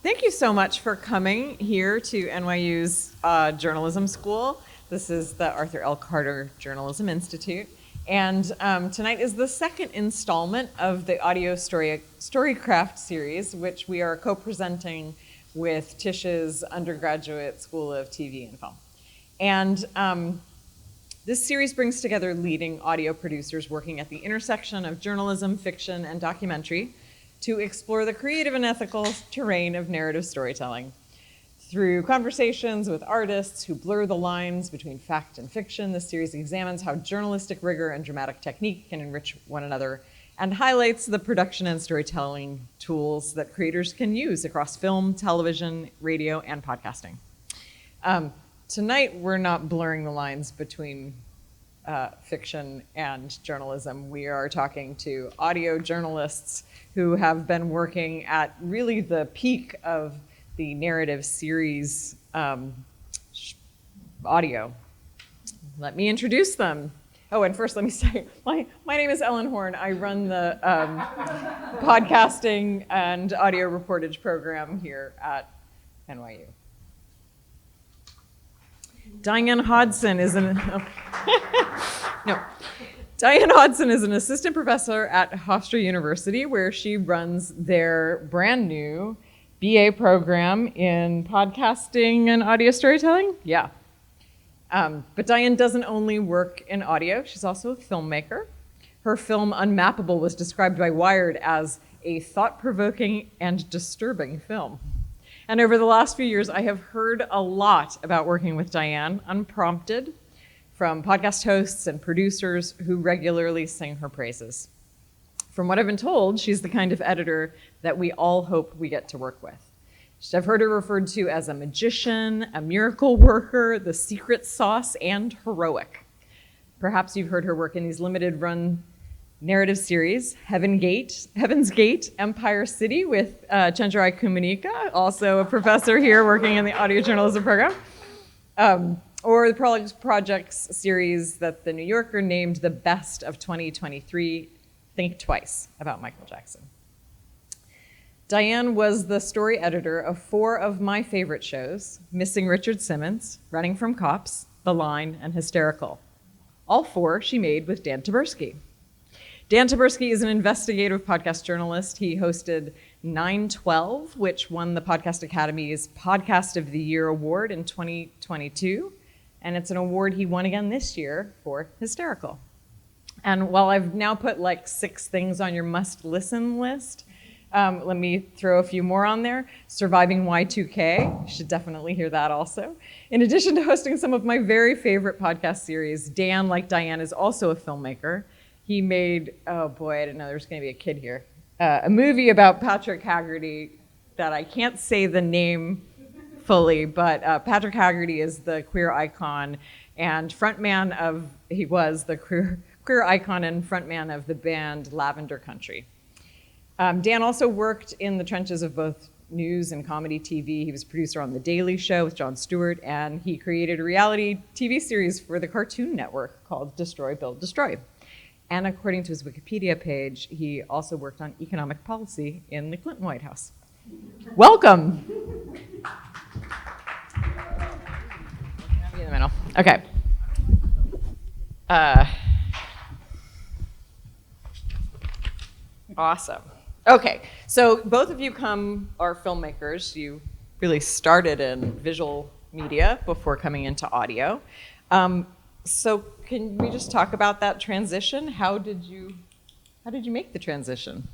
Thank you so much for coming here to NYU's Journalism School. This is the Arthur L. Carter Journalism Institute. And tonight is the second installment of the audio Storycraft series, which we are co-presenting with Tish's undergraduate School of TV and Film. And this series brings together leading audio producers working at the intersection of journalism, fiction, and documentary to explore the creative and ethical terrain of narrative storytelling. Through conversations with artists who blur the lines between fact and fiction, this series examines how journalistic rigor and dramatic technique can enrich one another and highlights the production and storytelling tools that creators can use across film, television, radio, and podcasting. Tonight, we're not blurring the lines between fiction and journalism. We are talking to audio journalists who have been working at really the peak of the narrative series audio. Let me introduce them. Oh, and first let me say, my name is Ellen Horn. I run the podcasting and audio reportage program here at NYU. Diane Hodson is Diane Hodson is an assistant professor at Hofstra University, where she runs their brand new BA program in podcasting and audio storytelling. Yeah. But Diane doesn't only work in audio, she's also a filmmaker. Her film Unmappable was described by Wired as a thought-provoking and disturbing film. And over the last few years, I have heard a lot about working with Diane, unprompted, from podcast hosts and producers who regularly sing her praises. From what I've been told, she's the kind of editor that we all hope we get to work with. I've heard her referred to as a magician, a miracle worker, the secret sauce, and heroic. Perhaps you've heard her work in these limited-run narrative series, Heaven's Gate, Empire City with Chenjerai Kumanika, also a professor here working in the audio journalism program, or the Projects series that the New Yorker named the best of 2023, Think Twice, about Michael Jackson. Diane was the story editor of 4 of my favorite shows, Missing Richard Simmons, Running from Cops, The Line, and Hysterical. All 4 she made with Dan Taberski. Dan Taberski is an investigative podcast journalist. He hosted 912, which won the Podcast Academy's Podcast of the Year award in 2022. And it's an award he won again this year for Hysterical. And while I've now put like 6 things on your must-listen list, let me throw a few more on there. Surviving Y2K, you should definitely hear that also. In addition to hosting some of my very favorite podcast series, Dan, like Diane, is also a filmmaker. He made, oh boy, I didn't know there was going to be a kid here, a movie about Patrick Haggerty that I can't say the name fully, but Patrick Haggerty is the queer icon and frontman of, he was the queer icon and frontman of the band Lavender Country. Dan also worked in the trenches of both news and comedy TV. He was producer on The Daily Show with Jon Stewart, and he created a reality TV series for the Cartoon Network called Destroy, Build, Destroy. And according to his Wikipedia page, he also worked on economic policy in the Clinton White House. Welcome. In the middle. Okay. Awesome. Okay, so both of you are filmmakers. You really started in visual media before coming into audio. So can we just talk about that transition? How did you make the transition?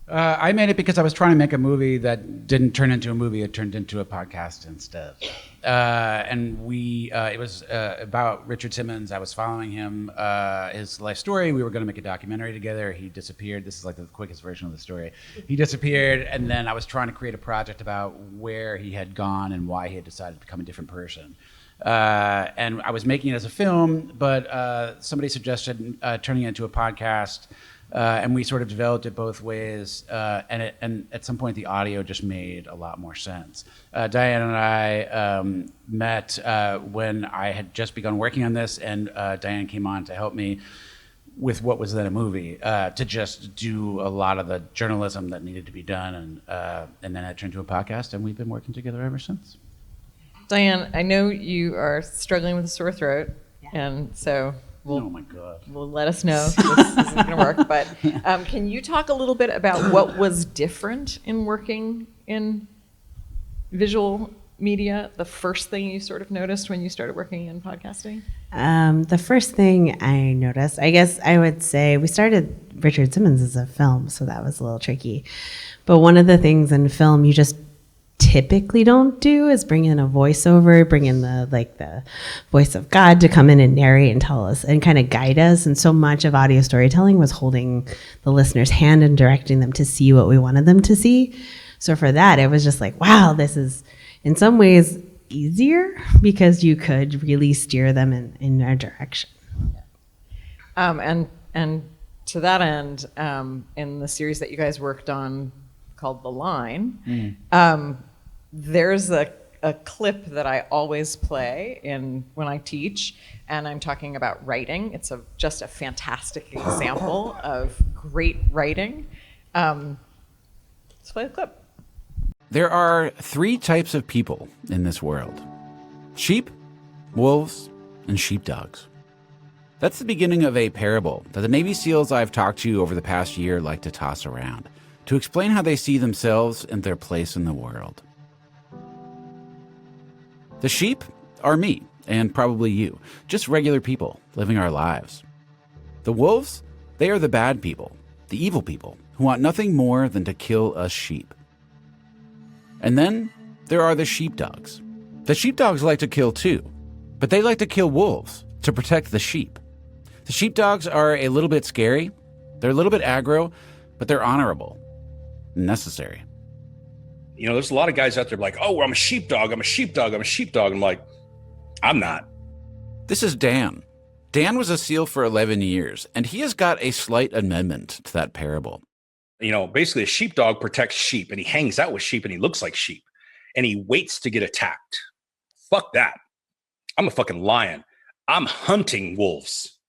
I made it because I was trying to make a movie that didn't turn into a movie. It turned into a podcast instead. And it was about Richard Simmons. I was following him, his life story. We were going to make a documentary together. He disappeared. This is like the quickest version of the story. He disappeared, and then I was trying to create a project about where he had gone and why he had decided to become a different person. And I was making it as a film, but somebody suggested turning it into a podcast. And we sort of developed it both ways, and at some point the audio just made a lot more sense. Diane and I met when I had just begun working on this, and Diane came on to help me with what was then a movie, to just do a lot of the journalism that needed to be done, and then it turned into a podcast, and we've been working together ever since. Diane, I know you are struggling with a sore throat, and so Oh my God. we'll let us know if this isn't going to work. But can you talk a little bit about what was different in working in visual media? The first thing you sort of noticed when you started working in podcasting? The first thing I noticed, I guess I would say, we started Richard Simmons as a film, so that was a little tricky. But one of the things in film you just typically don't do is bring in a voiceover, bring in the voice of God to come in and narrate and tell us and kind of guide us. And so much of audio storytelling was holding the listener's hand and directing them to see what we wanted them to see. So for that, it was just like, wow, this is in some ways easier because you could really steer them in a direction. And to that end, in the series that you guys worked on called The Line, there's a clip that I always play when I teach, and I'm talking about writing. It's just a fantastic example of great writing. Let's play the clip. There are 3 types of people in this world: sheep, wolves, and sheepdogs. That's the beginning of a parable that the Navy SEALs I've talked to over the past year like to toss around to explain how they see themselves and their place in the world. The sheep are me, and probably you, just regular people living our lives. The wolves, they are the bad people, the evil people, who want nothing more than to kill us sheep. And then there are the sheepdogs. The sheepdogs like to kill too, but they like to kill wolves to protect the sheep. The sheepdogs are a little bit scary, they're a little bit aggro, but they're honorable and necessary. You know, there's a lot of guys out there like, oh, I'm a sheepdog, I'm a sheepdog, I'm a sheepdog. I'm like, I'm not. This is Dan. Dan was a SEAL for 11 years, and he has got a slight amendment to that parable. You know, basically a sheepdog protects sheep, and he hangs out with sheep, and he looks like sheep, and he waits to get attacked. Fuck that. I'm a fucking lion. I'm hunting wolves.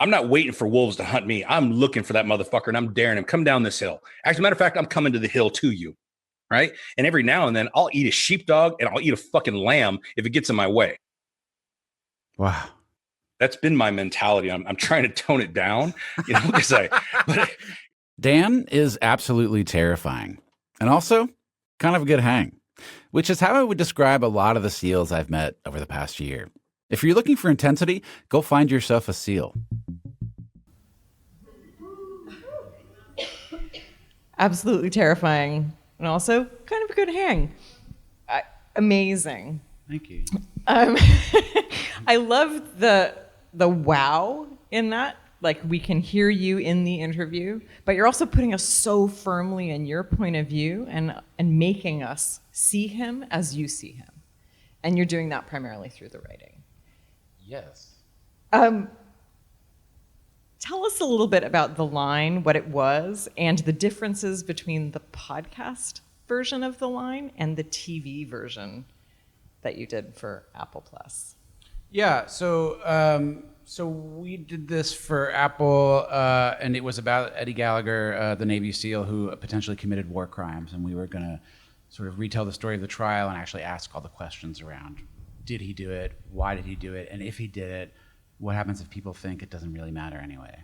I'm not waiting for wolves to hunt me. I'm looking for that motherfucker, and I'm daring him. Come down this hill. As a matter of fact, I'm coming to the hill to you. Right. And every now and then I'll eat a sheepdog and I'll eat a fucking lamb if it gets in my way. Wow. That's been my mentality. I'm trying to tone it down, you know, because Dan is absolutely terrifying and also kind of a good hang, which is how I would describe a lot of the SEALs I've met over the past year. If you're looking for intensity, go find yourself a SEAL. Absolutely terrifying. And also kind of a good hang. Amazing. Thank you. I love the wow in that. Like, we can hear you in the interview, but you're also putting us so firmly in your point of view and making us see him as you see him. And you're doing that primarily through the writing. Yes. Tell us a little bit about The Line, what it was, and the differences between the podcast version of The Line and the TV version that you did for Apple Plus. Yeah, so we did this for Apple, and it was about Eddie Gallagher, the Navy SEAL who potentially committed war crimes, and we were going to sort of retell the story of the trial and actually ask all the questions around: did he do it? Why did he do it? And if he did it, what happens if people think it doesn't really matter anyway?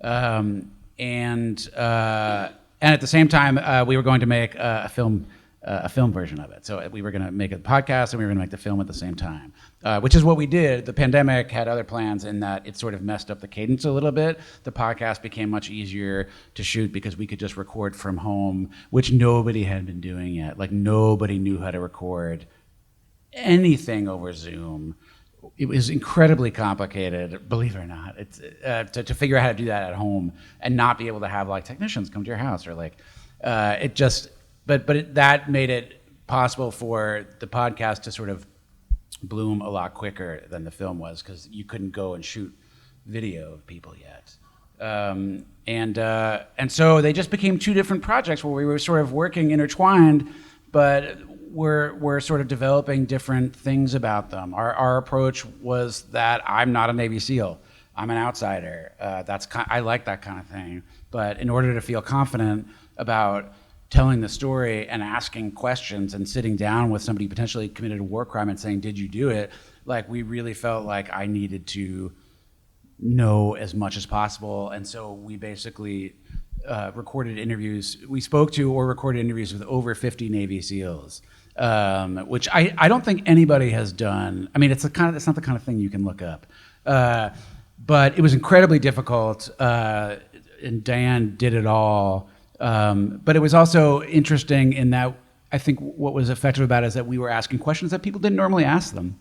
And at the same time, we were going to make a film version of it. So we were going to make a podcast and we were going to make the film at the same time, which is what we did. The pandemic had other plans in that it sort of messed up the cadence a little bit. The podcast became much easier to shoot because we could just record from home, which nobody had been doing yet. Like, nobody knew how to record anything over Zoom. It was incredibly complicated, believe it or not. It's to figure out how to do that at home and not be able to have like technicians come to your house or like it just. But that made it possible for the podcast to sort of bloom a lot quicker than the film was because you couldn't go and shoot video of people yet. And so they just became two different projects where we were sort of working intertwined, but we're sort of developing different things about them. Our approach was that I'm not a Navy SEAL. I'm an outsider. I like that kind of thing. But in order to feel confident about telling the story and asking questions and sitting down with somebody who potentially committed a war crime and saying, did you do it? Like, we really felt like I needed to know as much as possible. And so we basically recorded interviews. We spoke to or recorded interviews with over 50 Navy SEALs, which I don't think anybody has done. I mean, it's not the kind of thing you can look up. But it was incredibly difficult, and Dan did it all. But it was also interesting in that I think what was effective about it is that we were asking questions that people didn't normally ask them.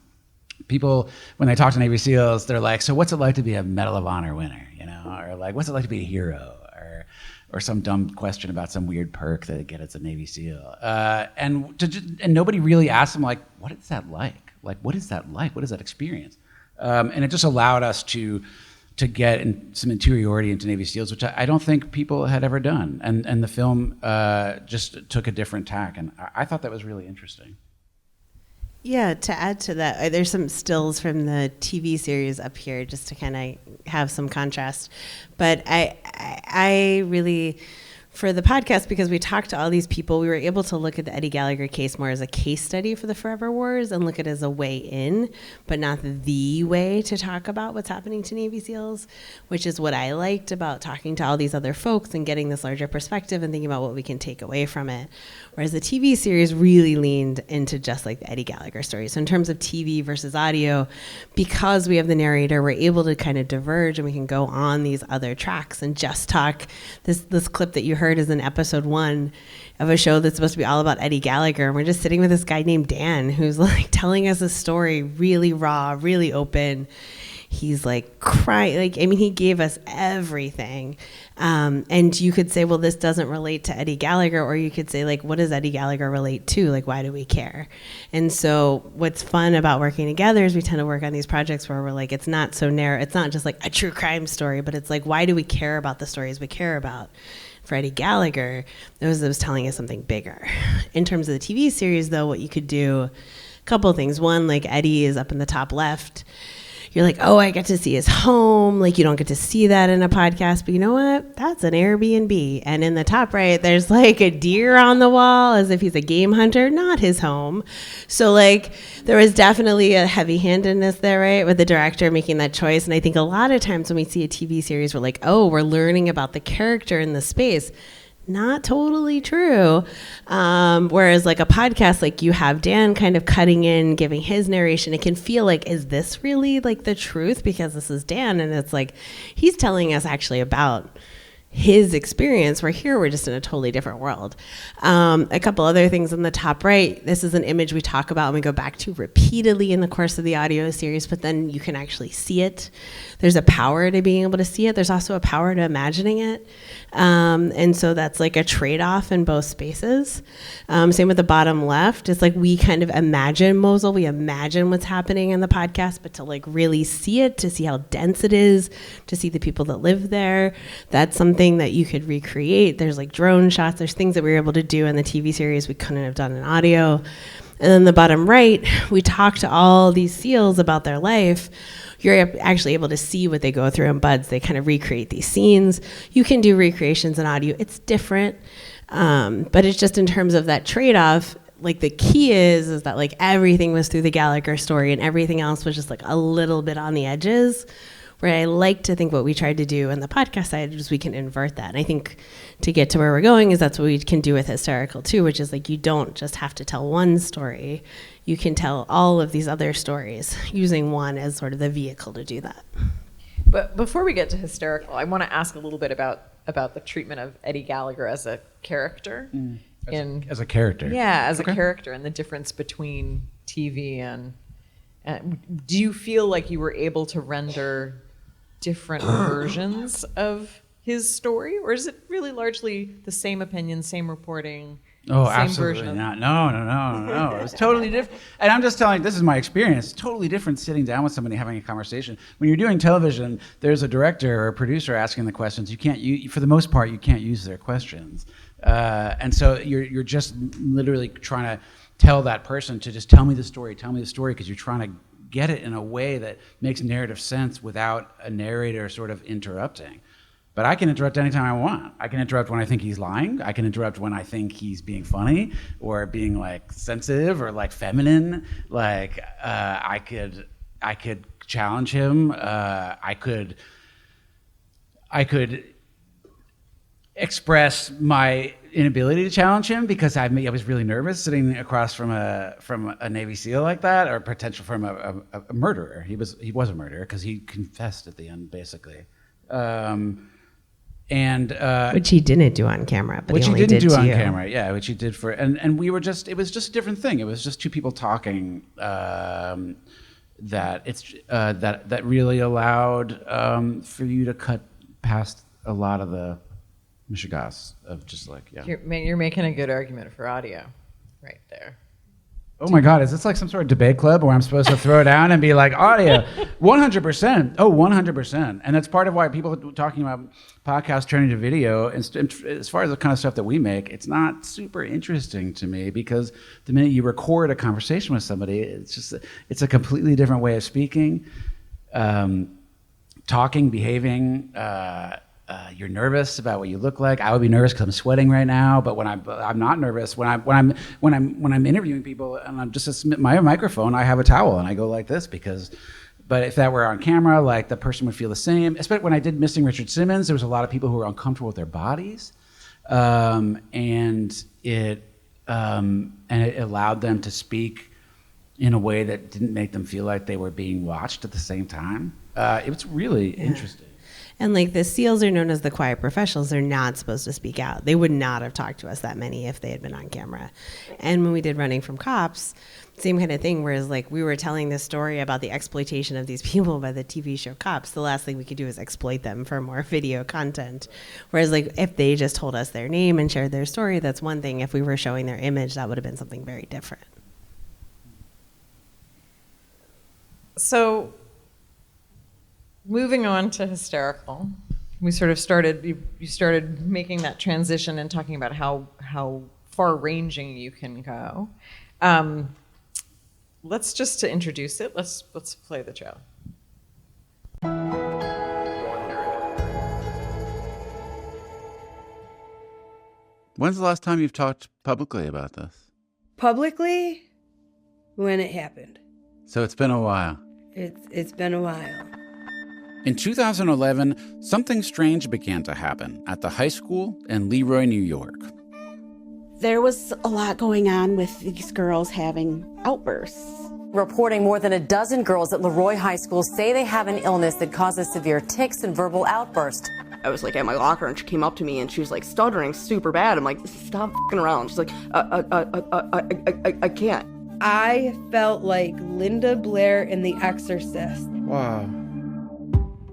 People, when they talk to Navy SEALs, they're like, so what's it like to be a Medal of Honor winner? You know, or like, what's it like to be a hero? Or some dumb question about some weird perk that they get as a Navy SEAL. And nobody really asked them, like, what is that like? Like, what is that like? What is that experience? And it just allowed us to get some interiority into Navy SEALs, which I don't think people had ever done. And the film just took a different tack. And I thought that was really interesting. Yeah, to add to that, there's some stills from the TV series up here just to kind of have some contrast. But I really, for the podcast, because we talked to all these people, we were able to look at the Eddie Gallagher case more as a case study for the Forever Wars and look at it as a way in, but not the way to talk about what's happening to Navy SEALs, which is what I liked about talking to all these other folks and getting this larger perspective and thinking about what we can take away from it. Whereas the TV series really leaned into just like the Eddie Gallagher story. So in terms of TV versus audio, because we have the narrator, we're able to kind of diverge and we can go on these other tracks and just talk. This clip that you heard is in episode 1 of a show that's supposed to be all about Eddie Gallagher. And we're just sitting with this guy named Dan who's like telling us a story really raw, really open. He's like crying. Like, I mean, he gave us everything. And you could say, well, this doesn't relate to Eddie Gallagher. Or you could say, like, what does Eddie Gallagher relate to? Like, why do we care? And so what's fun about working together is we tend to work on these projects where we're like, it's not so narrow. It's not just like a true crime story, but it's like, why do we care about the stories we care about? For Eddie Gallagher, it was telling us something bigger. In terms of the TV series, though, what you could do, a couple of things. One, like Eddie is up in the top left. You're like, oh, I get to see his home. Like, you don't get to see that in a podcast, but you know what? That's an Airbnb. And in the top right, there's like a deer on the wall as if he's a game hunter, not his home. So like, there was definitely a heavy-handedness there, right? With the director making that choice. And I think a lot of times when we see a TV series, we're like, oh, we're learning about the character in the space. Not totally true. Whereas like a podcast, like you have Dan kind of cutting in, giving his narration. It can feel like, is this really like the truth? Because this is Dan. And it's like, he's telling us actually about his experience, where here we're just in a totally different world. A couple other things in the top right, this is an image we talk about and we go back to repeatedly in the course of the audio series, but then you can actually see it. There's a power to being able to see it. There's also a power to imagining it. And so that's like a trade-off in both spaces. Same with the bottom left. It's like we kind of imagine Mosul. We imagine what's happening in the podcast, but to like really see it, to see how dense it is, to see the people that live there, that's something that you could recreate. There's like drone shots. There's things that we were able to do in the TV series we couldn't have done in audio. And then the bottom right, we talk to all these SEALs about their life. You're actually able to see what they go through in buds. They kind of recreate these scenes. You can do recreations in audio. It's different, but it's just in terms of that trade-off. Like the key is that like everything was through the Gallagher story and everything else was just like a little bit on the edges. Where I like to think what we tried to do on the podcast side is we can invert that. And I think to get to where we're going is that's what we can do with Hysterical too, which is like you don't just have to tell one story. You can tell all of these other stories using one as sort of the vehicle to do that. But before we get to Hysterical, I want to ask a little bit about the treatment of Eddie Gallagher as a character. As a character? Yeah, as a character, and the difference between TV and do you feel like you were able to render different versions of his story, or is it really largely the same opinion, same reporting? Oh, same absolutely version not. No. It was totally different. And I'm just telling you, this is my experience. It's totally different sitting down with somebody having a conversation. When you're doing television, there's a director or a producer asking the questions. For the most part, you can't use their questions. And so you're just literally trying to tell that person to just tell me the story, because you're trying to get it in a way that makes narrative sense without a narrator sort of interrupting. But I can interrupt anytime I want. I can interrupt when I think he's lying. I can interrupt when I think he's being funny or being like sensitive or like feminine. Like I could challenge him. I could express my inability to challenge him because I was really nervous sitting across from a Navy SEAL like that, or potential from a murderer. He was a murderer because he confessed at the end, basically. Which he didn't do on camera, but which he he only didn't did do to on you. camera, yeah. Which he did for, and we were just, it was just a different thing. It was just two people talking. That really allowed for you to cut past a lot of the mishigas of just like, yeah. You're making a good argument for audio right there. Oh my God, is this like some sort of debate club where I'm supposed to throw down and be like, audio, 100%, 100%. And that's part of why people are talking about podcasts turning to video. And as far as the kind of stuff that we make, it's not super interesting to me because the minute you record a conversation with somebody, it's a completely different way of speaking, talking, behaving. You're nervous about what you look like. I would be nervous because I'm sweating right now. But when I'm not nervous. When I'm interviewing people and I'm just submit my microphone, I have a towel and I go like this because. But if that were on camera, like the person would feel the same. Especially when I did Missing Richard Simmons, there was a lot of people who were uncomfortable with their bodies, and it allowed them to speak in a way that didn't make them feel like they were being watched at the same time. It was really interesting. And like the SEALs are known as the quiet professionals. They're not supposed to speak out. They would not have talked to us that many if they had been on camera. And when we did Running from Cops, same kind of thing, whereas like we were telling this story about the exploitation of these people by the TV show Cops. The last thing we could do is exploit them for more video content. Whereas like if they just told us their name and shared their story, that's one thing. If we were showing their image, that would have been something very different. So moving on to Hysterical, we sort of started, you started making that transition and talking about how far-ranging you can go. Let's just to introduce it, let's play the show. When's the last time you've talked publicly about this? Publicly? When it happened. So it's been a while. It's been a while. In 2011, something strange began to happen at the high school in Leroy, New York. There was a lot going on with these girls having outbursts. Reporting more than a dozen girls at Leroy High School say they have an illness that causes severe tics and verbal outbursts. I was like at my locker and she came up to me and she was like stuttering super bad. I'm like, stop f***ing around. She's like, I can't. I felt like Linda Blair in The Exorcist. Wow.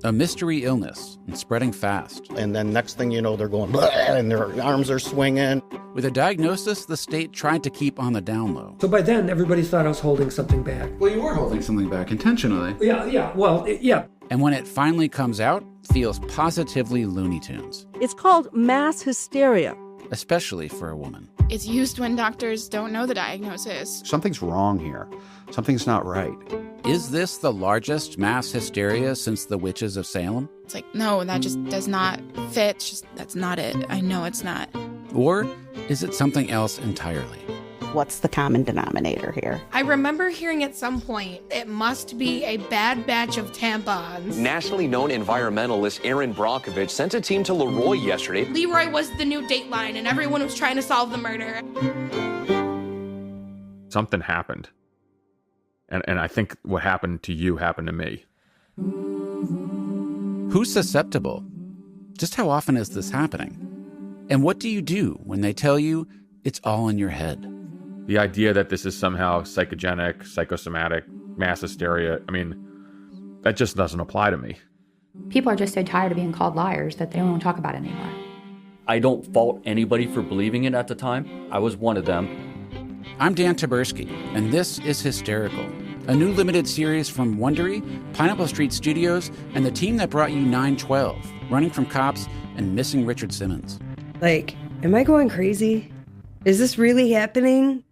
A mystery illness and spreading fast. And then next thing you know, they're going, "Bleh," and their arms are swinging. With a diagnosis the state tried to keep on the down low. So by then, everybody thought I was holding something back. Well, you were holding something back intentionally. Yeah. And when it finally comes out, feels positively Looney Tunes. It's called mass hysteria. Especially for a woman. It's used when doctors don't know the diagnosis. Something's wrong here. Something's not right. Is this the largest mass hysteria since the witches of Salem? It's like, no, that just does not fit. That's not it. I know it's not. Or is it something else entirely? What's the common denominator here? I remember hearing at some point, it must be a bad batch of tampons. Nationally known environmentalist Aaron Brockovich sent a team to Leroy yesterday. Leroy was the new Dateline, and everyone was trying to solve the murder. Something happened. And I think what happened to you happened to me. Who's susceptible? Just how often is this happening? And what do you do when they tell you it's all in your head? The idea that this is somehow psychogenic, psychosomatic, mass hysteria, I mean, that just doesn't apply to me. People are just so tired of being called liars that they don't want to talk about it anymore. I don't fault anybody for believing it at the time. I was one of them. I'm Dan Taberski, and this is Hysterical, a new limited series from Wondery, Pineapple Street Studios, and the team that brought you 9/12, Running from Cops, and Missing Richard Simmons. Like, am I going crazy? Is this really happening?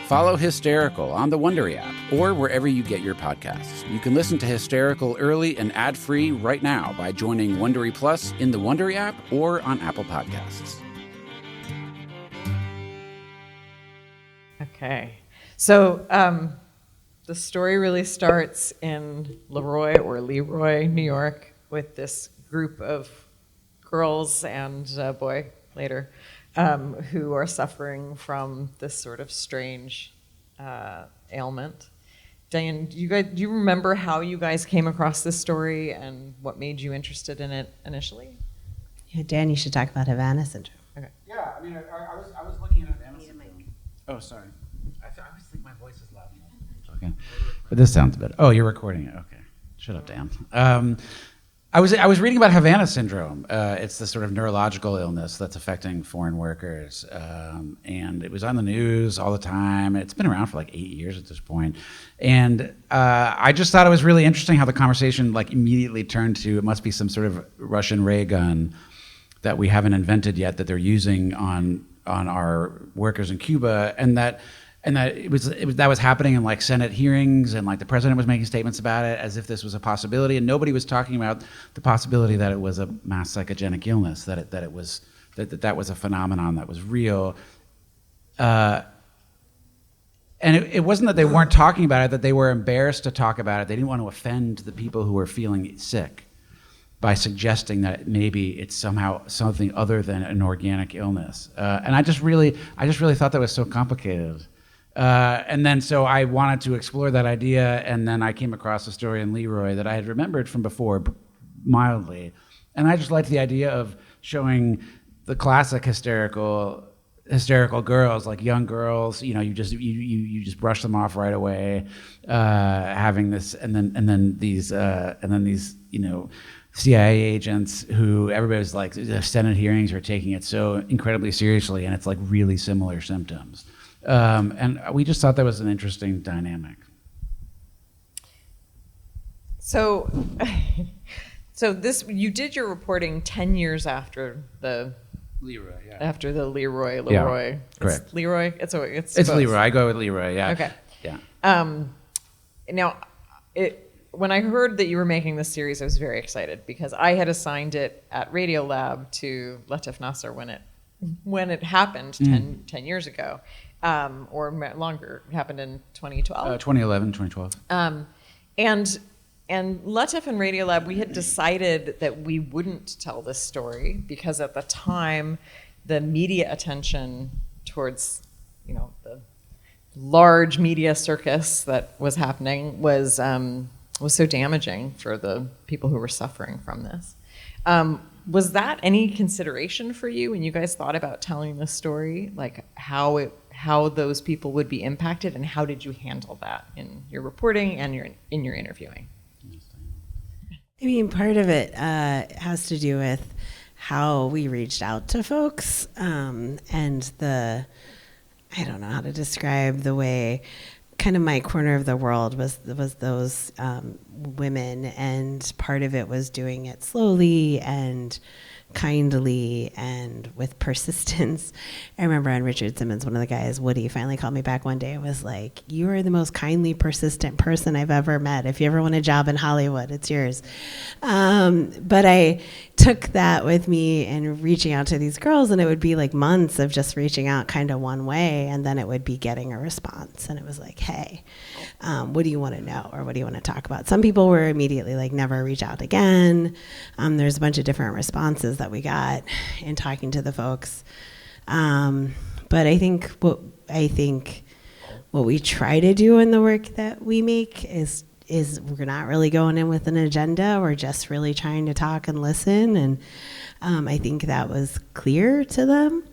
Follow Hysterical on the Wondery app or wherever you get your podcasts. You can listen to Hysterical early and ad-free right now by joining Wondery Plus in the Wondery app or on Apple Podcasts. Okay. So the story really starts in Leroy, New York, with this group of girls and a boy later who are suffering from this sort of strange ailment. Diane, do you remember how you guys came across this story and what made you interested in it initially? Yeah, Dan, you should talk about Havana syndrome. Okay. Yeah, I mean, I was looking at Havana syndrome. Oh, sorry. I always think my voice is loud. Okay, but this sounds better. Oh, you're recording it. Okay, shut up, Dan. I was reading about Havana syndrome. It's this sort of neurological illness that's affecting foreign workers, and it was on the news all the time. It's been around for like 8 years at this point, and I just thought it was really interesting how the conversation like immediately turned to it must be some sort of Russian ray gun that we haven't invented yet that they're using on our workers in Cuba, and that that was happening in like Senate hearings, and like the president was making statements about it as if this was a possibility, and nobody was talking about the possibility that it was a mass psychogenic illness, that was a phenomenon that was real. And it wasn't that they weren't talking about it, that they were embarrassed to talk about it. They didn't want to offend the people who were feeling sick by suggesting that maybe it's somehow something other than an organic illness. And I just really thought that was so complicated. And then so I wanted to explore that idea, and then I came across a story in Leroy that I had remembered from before, mildly. And I just liked the idea of showing the classic hysterical girls, like young girls, you just brush them off right away, having this, and then these CIA agents who everybody's like, the Senate hearings are taking it so incredibly seriously, and it's like really similar symptoms. And we just thought that was an interesting dynamic. So you did your reporting 10 years after the Leroy, yeah. After the Leroy. Yeah, correct. It's Leroy. It's Leroy. I go with Leroy. Yeah. Okay. Yeah. Now, when I heard that you were making this series, I was very excited because I had assigned it at Radiolab to Latif Nasser when it happened 10 years ago, or longer. It happened in 2012. 2011, 2012. And Latif and Radiolab, we had decided that we wouldn't tell this story because at the time, the media attention towards, the large media circus that was happening was so damaging for the people who were suffering from this. Was that any consideration for you when you guys thought about telling this story, like how those people would be impacted, and how did you handle that in your reporting and in your interviewing? I mean, part of it has to do with how we reached out to folks, and I don't know how to describe the way kind of my corner of the world was those women, and part of it was doing it slowly and kindly and with persistence. I remember on Richard Simmons, one of the guys, Woody, finally called me back one day and was like, "You are the most kindly, persistent person I've ever met. If you ever want a job in Hollywood, it's yours." But I took that with me and reaching out to these girls, and it would be like months of just reaching out kind of one way, and then it would be getting a response. And it was like, "Hey, what do you want to know, or what do you want to talk about?" Some people were immediately like, "Never reach out again." There's a bunch of different responses that we got in talking to the folks. But I think what we try to do in the work that we make is we're not really going in with an agenda. We're just really trying to talk and listen. And I think that was clear to them.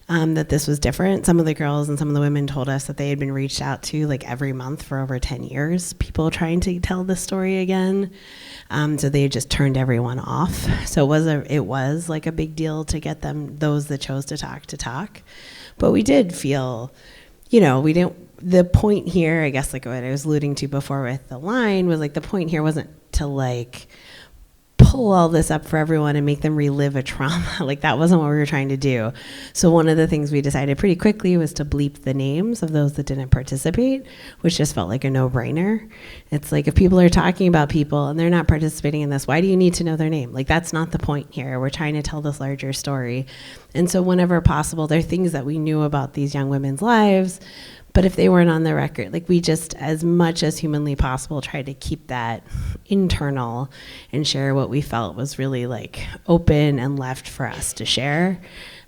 That this was different. Some of the girls and some of the women told us that they had been reached out to like every month for over 10 years, people trying to tell the story again. So they had just turned everyone off. So it was like a big deal to get them, those that chose to talk. But we did feel, the point here, I guess like what I was alluding to before with the line was like, the point here wasn't to like pull all this up for everyone and make them relive a trauma. Like, that wasn't what we were trying to do. So one of the things we decided pretty quickly was to bleep the names of those that didn't participate, which just felt like a no-brainer. It's like, if people are talking about people and they're not participating in this, why do you need to know their name? Like, that's not the point here. We're trying to tell this larger story. And so whenever possible, there are things that we knew about these young women's lives, but if they weren't on the record, like, we just, as much as humanly possible, tried to keep that internal and share what we felt was really like open and left for us to share.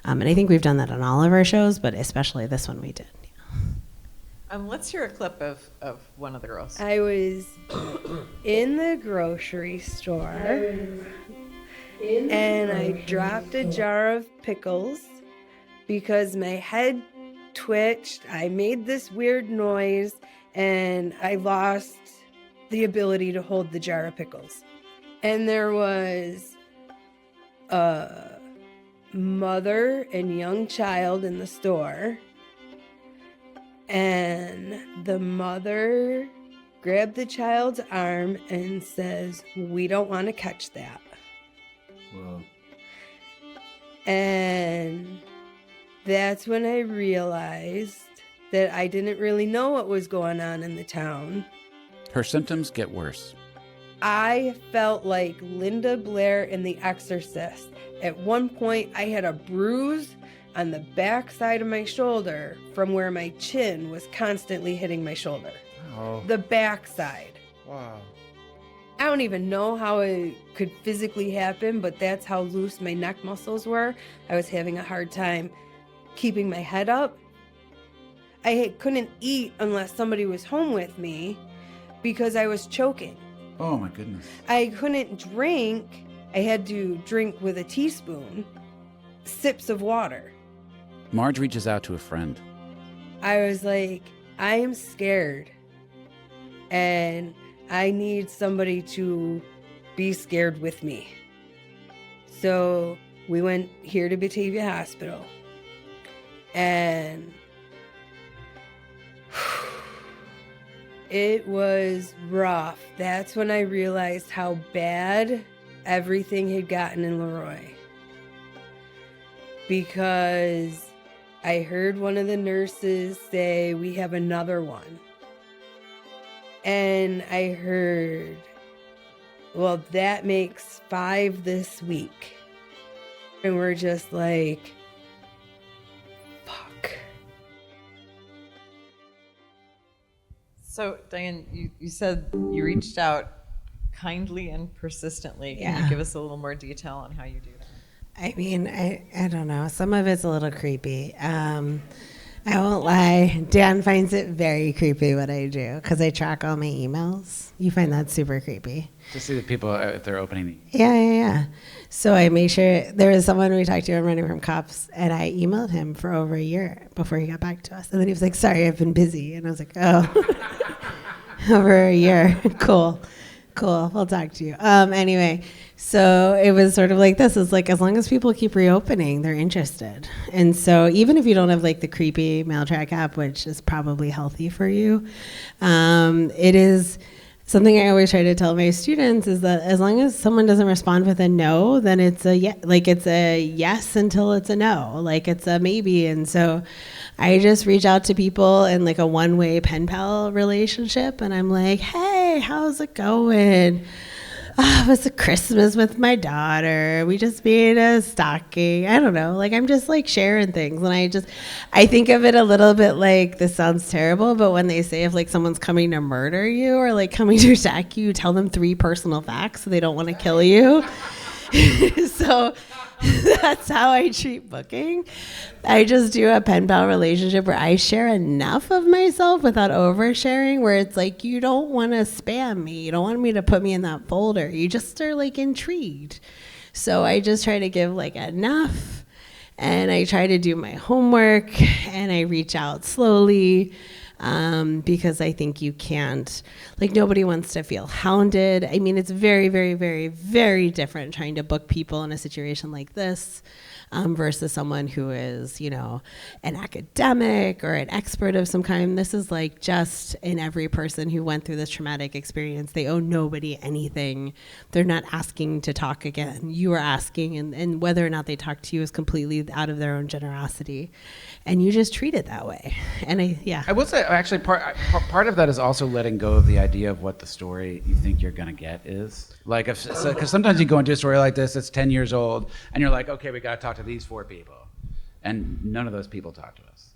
And I think we've done that on all of our shows, but especially this one we did. Let's hear a clip of one of the girls. I was in the grocery store and I dropped a jar of pickles because my head twitched. I made this weird noise and I lost the ability to hold the jar of pickles. And there was a mother and young child in the store. And the mother grabbed the child's arm and says, "We don't want to catch that." Whoa. And that's when I realized that I didn't really know what was going on in the town. Her symptoms get worse. I felt like Linda Blair in The Exorcist. At one point, I had a bruise on the back side of my shoulder from where my chin was constantly hitting my shoulder. Oh. The back side. Wow. I don't even know how it could physically happen, but that's how loose my neck muscles were. I was having a hard time keeping my head up. I couldn't eat unless somebody was home with me because I was choking. Oh my goodness. I couldn't drink. I had to drink with a teaspoon, sips of water. Marge reaches out to a friend. I was like, I am scared and I need somebody to be scared with me. So we went here to Batavia Hospital and it was rough. That's when I realized how bad everything had gotten in Leroy. Because I heard one of the nurses say, "We have another one." And I heard, "Well, that makes 5 this week." And we're just like, fuck. So, Diane, you said you reached out kindly and persistently. Can Yeah. you give us a little more detail on how you do that? I mean, I don't know. Some of it's a little creepy. I won't lie. Dan finds it very creepy what I do because I track all my emails. You find that super creepy. To see the people if they're opening the Yeah. So I made sure there was someone we talked to on Running from Cops, and I emailed him for over a year before he got back to us. And then he was like, "Sorry, I've been busy." And I was like, "Oh, over a year. Cool. We'll talk to you." Anyway, so it was sort of like this. It's like, as long as people keep reopening, they're interested. And so even if you don't have like the creepy mail track app, which is probably healthy for you, it is something I always try to tell my students is that as long as someone doesn't respond with a no, then it's a it's a yes until it's a no, like it's a maybe. And so I just reach out to people in like a one-way pen pal relationship, and I'm like, "Hey, how's it going? It was a Christmas with my daughter. We just made a stocking." I don't know. Like, I'm just like sharing things. And I think of it a little bit like, this sounds terrible, but when they say if like someone's coming to murder you or like coming to attack you, tell them 3 personal facts so they don't want to kill you. So that's how I treat booking. I just do a pen pal relationship where I share enough of myself without oversharing, where it's like, you don't want to spam me. You don't want me to put me in that folder. You just are like intrigued. So I just try to give like enough, and I try to do my homework, and I reach out slowly. Because I think you can't, like, nobody wants to feel hounded. I mean, it's very, very, very, very different trying to book people in a situation like this. versus someone who is, you know, an academic or an expert of some kind. This is like just in every person who went through this traumatic experience. They owe nobody anything. They're not asking to talk again. You are asking, and whether or not they talk to you is completely out of their own generosity. And you just treat it that way. And I will say, actually, part of that is also letting go of the idea of what the story you think you're going to get is. Like, because sometimes you go into a story like this that's 10 years old, and you're like, okay, we got to talk to these 4 people. And none of those people talk to us.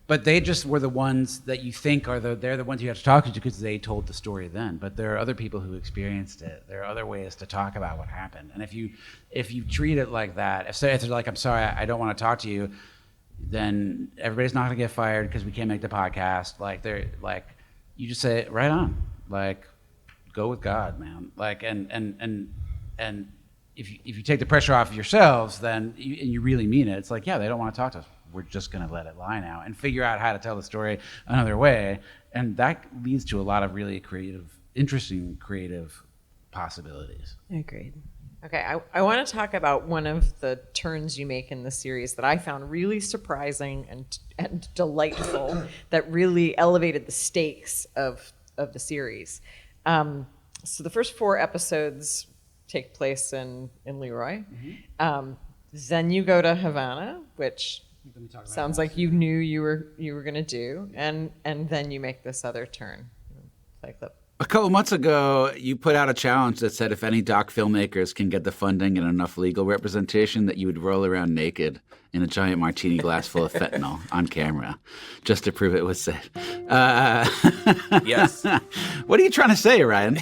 But they just were the ones that you think they're the ones you have to talk to because they told the story then. But there are other people who experienced it. There are other ways to talk about what happened. And if you treat it like that, if they're like, I'm sorry, I don't want to talk to you, then everybody's not going to get fired because we can't make the podcast. Like, you just say, right on. Like, go with God, man. Like, and if you take the pressure off of yourselves, then you really mean it. It's like, yeah, they don't want to talk to us. We're just going to let it lie now and figure out how to tell the story another way. And that leads to a lot of really interesting creative possibilities. Agreed. Okay, I want to talk about one of the turns you make in the series that I found really surprising and delightful that really elevated the stakes of the series. So the first 4 episodes take place in Leroy. Mm-hmm. Then you go to Havana, which sounds like you knew you were going to do, and then you make this other turn. Play clip. A couple months ago, you put out a challenge that said if any doc filmmakers can get the funding and enough legal representation that you would roll around naked in a giant martini glass full of fentanyl on camera, just to prove it was safe. Yes. What are you trying to say, Ryan?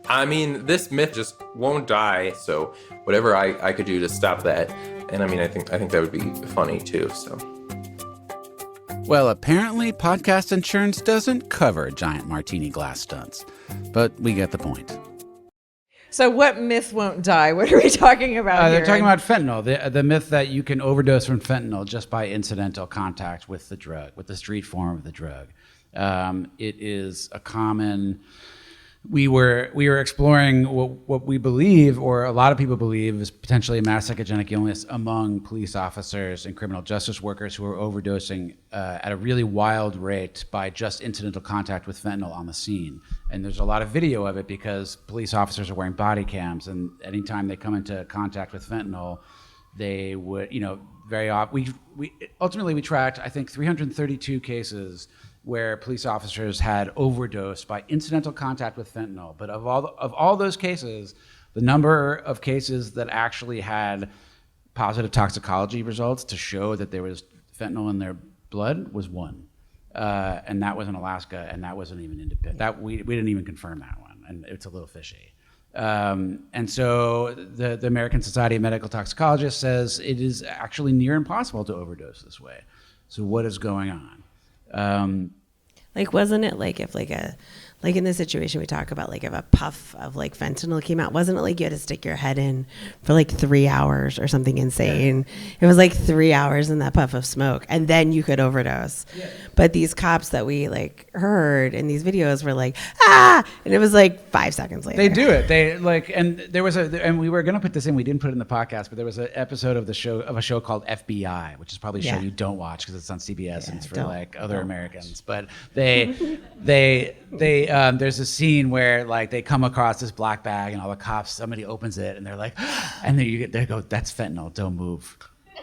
I mean, this myth just won't die, so whatever I could do to stop that. And I mean, I think that would be funny too, so. Well, apparently podcast insurance doesn't cover giant martini glass stunts, but we get the point. So what myth won't die? What are we talking about here? They're talking about fentanyl, the myth that you can overdose from fentanyl just by incidental contact with the drug, with the street form of the drug. It is a common... We were exploring what we believe, or a lot of people believe, is potentially a mass psychogenic illness among police officers and criminal justice workers who are overdosing at a really wild rate by just incidental contact with fentanyl on the scene. And there's a lot of video of it because police officers are wearing body cams, and anytime they come into contact with fentanyl, they would, very often. We tracked, I think, 332 cases where police officers had overdosed by incidental contact with fentanyl. But of all those cases, the number of cases that actually had positive toxicology results to show that there was fentanyl in their blood was 1. And that was in Alaska, and that wasn't even independent. That we didn't even confirm that one, and it's a little fishy. And so the American Society of Medical Toxicologists says it is actually near impossible to overdose this way. So what is going on? Wasn't it like if in the situation we talk about, like if a puff of like fentanyl came out, wasn't it like you had to stick your head in for like 3 hours or something insane? Yeah. It was like 3 hours in that puff of smoke, and then you could overdose. Yeah. But these cops that we like heard in these videos were like, and it was like 5 seconds later. They do it. And there was and we were going to put this in, we didn't put it in the podcast, but there was an episode of a show called FBI, which is probably a show you don't watch because it's on CBS and it's for like other Americans. But there's a scene where like they come across this black bag and all the cops, somebody opens it and they're like, and they go, that's fentanyl, don't move.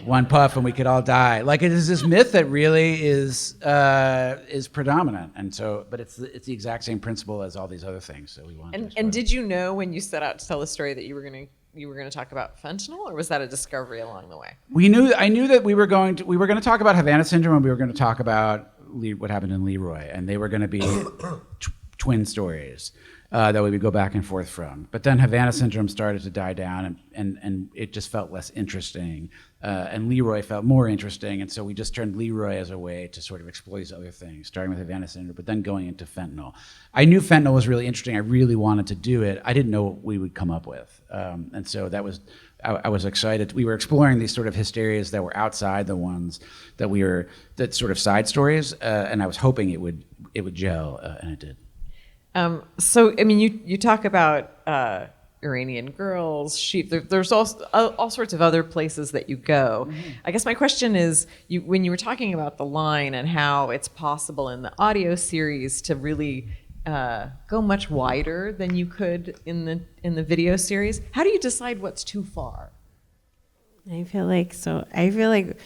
1 puff and we could all die. Like, it is this myth that really is predominant. And so, but it's the exact same principle as all these other things. So we want. And did you know when you set out to tell the story that you were going to talk about fentanyl, or was that a discovery along the way? I knew that we were going to talk about Havana syndrome, and we were going to talk about what happened in Leroy, and they were going to be twin stories that we would go back and forth from. But then Havana syndrome started to die down, and it just felt less interesting, and Leroy felt more interesting, and so we just turned Leroy as a way to sort of explore these other things, starting with Havana syndrome, but then going into fentanyl. I knew fentanyl was really interesting. I really wanted to do it. I didn't know what we would come up with, and so that was. I was excited. We were exploring these sort of hysterias that were outside the ones that sort of side stories, and I was hoping it would gel, and it did. So, I mean, you talk about Iranian Girls, Sheep. There's all sorts of other places that you go. I guess my question is, when you were talking about the line and how it's possible in the audio series to really go much wider than you could in the video series, how do you decide what's too far? I feel like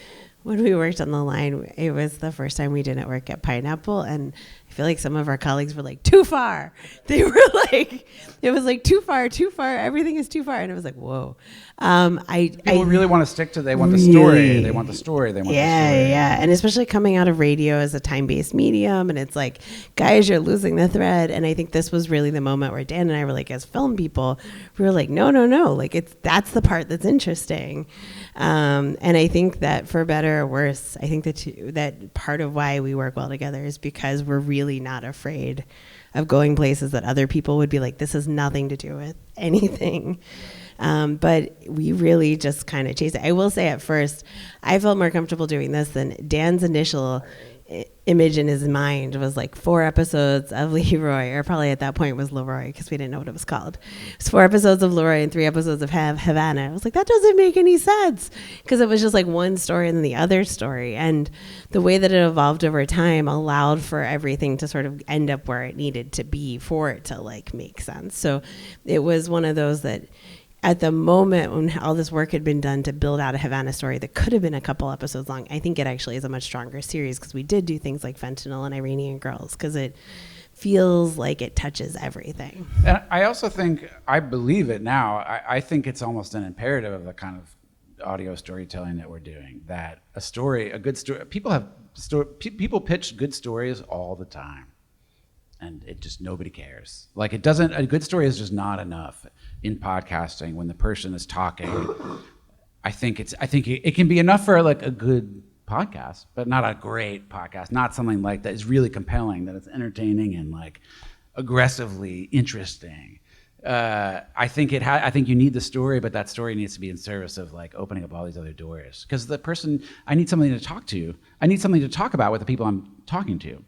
when we worked on the line, it was the first time we didn't work at Pineapple, and I feel like some of our colleagues were like, too far. They were like, it was like too far, everything is too far. And it was like, whoa. People really want to stick to, they want the story. They want the story. Yeah. And especially coming out of radio as a time-based medium. And it's like, guys, you're losing the thread. And I think this was really the moment where Dan and I were like, as film people, we were like, no. Like that's the part that's interesting. And I think that for better or worse, I think that part of why we work well together is because we're really not afraid of going places that other people would be like, this has nothing to do with anything. But we really just kind of chase it. I will say at first, I felt more comfortable doing this than Dan's initial image in his mind was like 4 episodes of Leroy, or probably at that point was Leroy because we didn't know what it was called. It's 4 episodes of Leroy and 3 episodes of Havana. I was like, that doesn't make any sense, because it was just like one story and then the other story. And the way that it evolved over time allowed for everything to sort of end up where it needed to be for it to like make sense. So it was one of those that at the moment when all this work had been done to build out a Havana story that could have been a couple episodes long, I think it actually is a much stronger series because we did do things like Fentanyl and Iranian Girls, because it feels like it touches everything. And I also think, I believe it now, I think it's almost an imperative of the kind of audio storytelling that we're doing, that a good story, people pitch good stories all the time. And it just, nobody cares. Like a good story is just not enough in podcasting when the person is talking. I think it can be enough for like a good podcast, but not a great podcast, not something like that is really compelling, that it's entertaining and like aggressively interesting. I think you need the story, but that story needs to be in service of like opening up all these other doors. Because I need something to talk to. I need something to talk about with the people I'm talking to.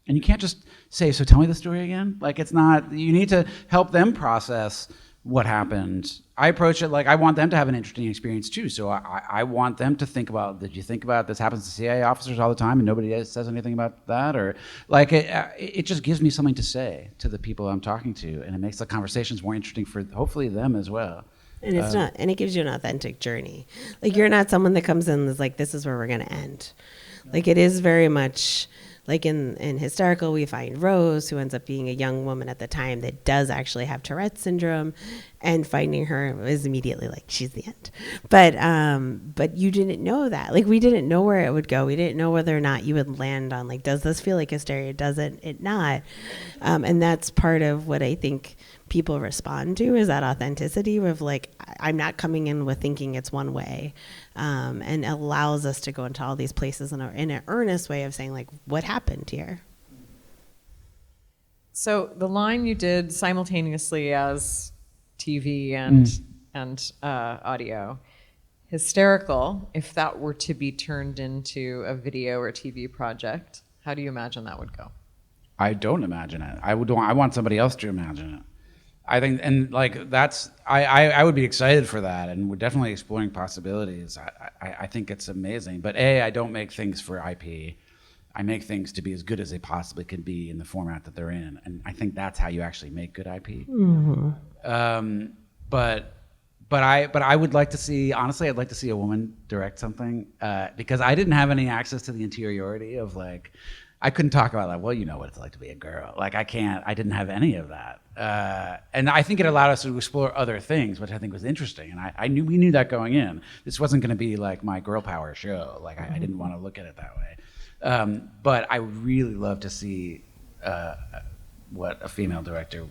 And you can't just say, so tell me the story again. Like it's not, you need to help them process what happened. I approach it like I want them to have an interesting experience too. So I want them to think about, did you think about this happens to CIA officers all the time and nobody says anything about that? Or like it just gives me something to say to the people I'm talking to, and it makes the conversations more interesting for hopefully them as well. And and it gives you an authentic journey. Like you're not someone that comes in and is like, this is where we're going to end. Like it is very much like in Hysterical, we find Rose, who ends up being a young woman at the time that does actually have Tourette's syndrome, and finding her is immediately like, she's the end. But you didn't know that. Like we didn't know where it would go. We didn't know whether or not you would land on like, does this feel like hysteria? Doesn't it not? And that's part of what I think people respond to, is that authenticity of like, I'm not coming in with thinking it's one way, and allows us to go into all these places in an earnest way of saying like, what happened here? So the line you did simultaneously as TV and audio, Hysterical, if that were to be turned into a video or TV project, how do you imagine that would go? I don't imagine it. I want somebody else to imagine it. I think, and like I would be excited for that, and we're definitely exploring possibilities. I think it's amazing. But I don't make things for IP. I make things to be as good as they possibly can be in the format that they're in, and I think that's how you actually make good IP. Mm-hmm. But I would like to see, honestly, I'd like to see a woman direct something, because I didn't have any access to the interiority of like, I couldn't talk about like, well, you know what it's like to be a girl. Like I didn't have any of that. And I think it allowed us to explore other things, which I think was interesting. And we knew that going in. This wasn't going to be like my girl power show. Like I didn't want to look at it that way. But I would really love to see what a female director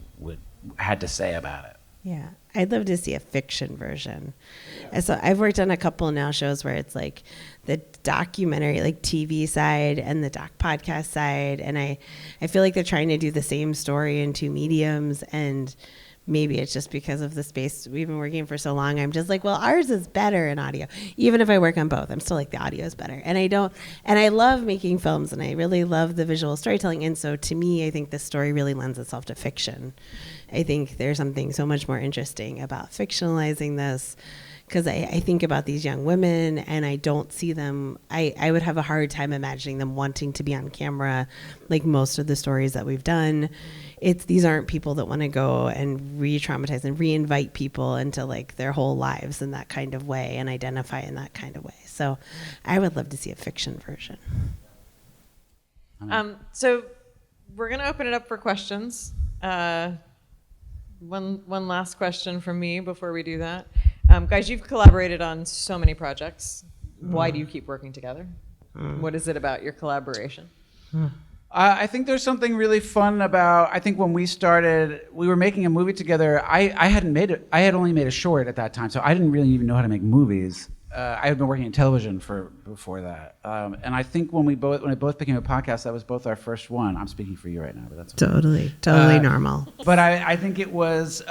had to say about it. Yeah, I'd love to see a fiction version. And so I've worked on a couple now shows where it's like the documentary, like TV side, and the doc podcast side. And I feel like they're trying to do the same story in 2 mediums, and maybe it's just because of the space we've been working for so long. I'm just like, well, ours is better in audio. Even if I work on both, I'm still like, the audio is better. And I love making films, and I really love the visual storytelling. And so to me, I think this story really lends itself to fiction. I think there's something so much more interesting about fictionalizing this, because I think about these young women and I don't see them. I would have a hard time imagining them wanting to be on camera like most of the stories that we've done. These aren't people that want to go and re-traumatize and re-invite people into like their whole lives in that kind of way and identify in that kind of way. So I would love to see a fiction version. So we're going to open it up for questions. One last question from me before we do that. Guys, you've collaborated on so many projects. Why do you keep working together? What is it about your collaboration? I think there's something really fun about, I think when we started, we were making a movie together. I had only made a short at that time, so I didn't really even know how to make movies. I had been working in television before that. And I think when it both became a podcast, that was both our first one. I'm speaking for you right now, but that's okay. Totally normal. But I think it was,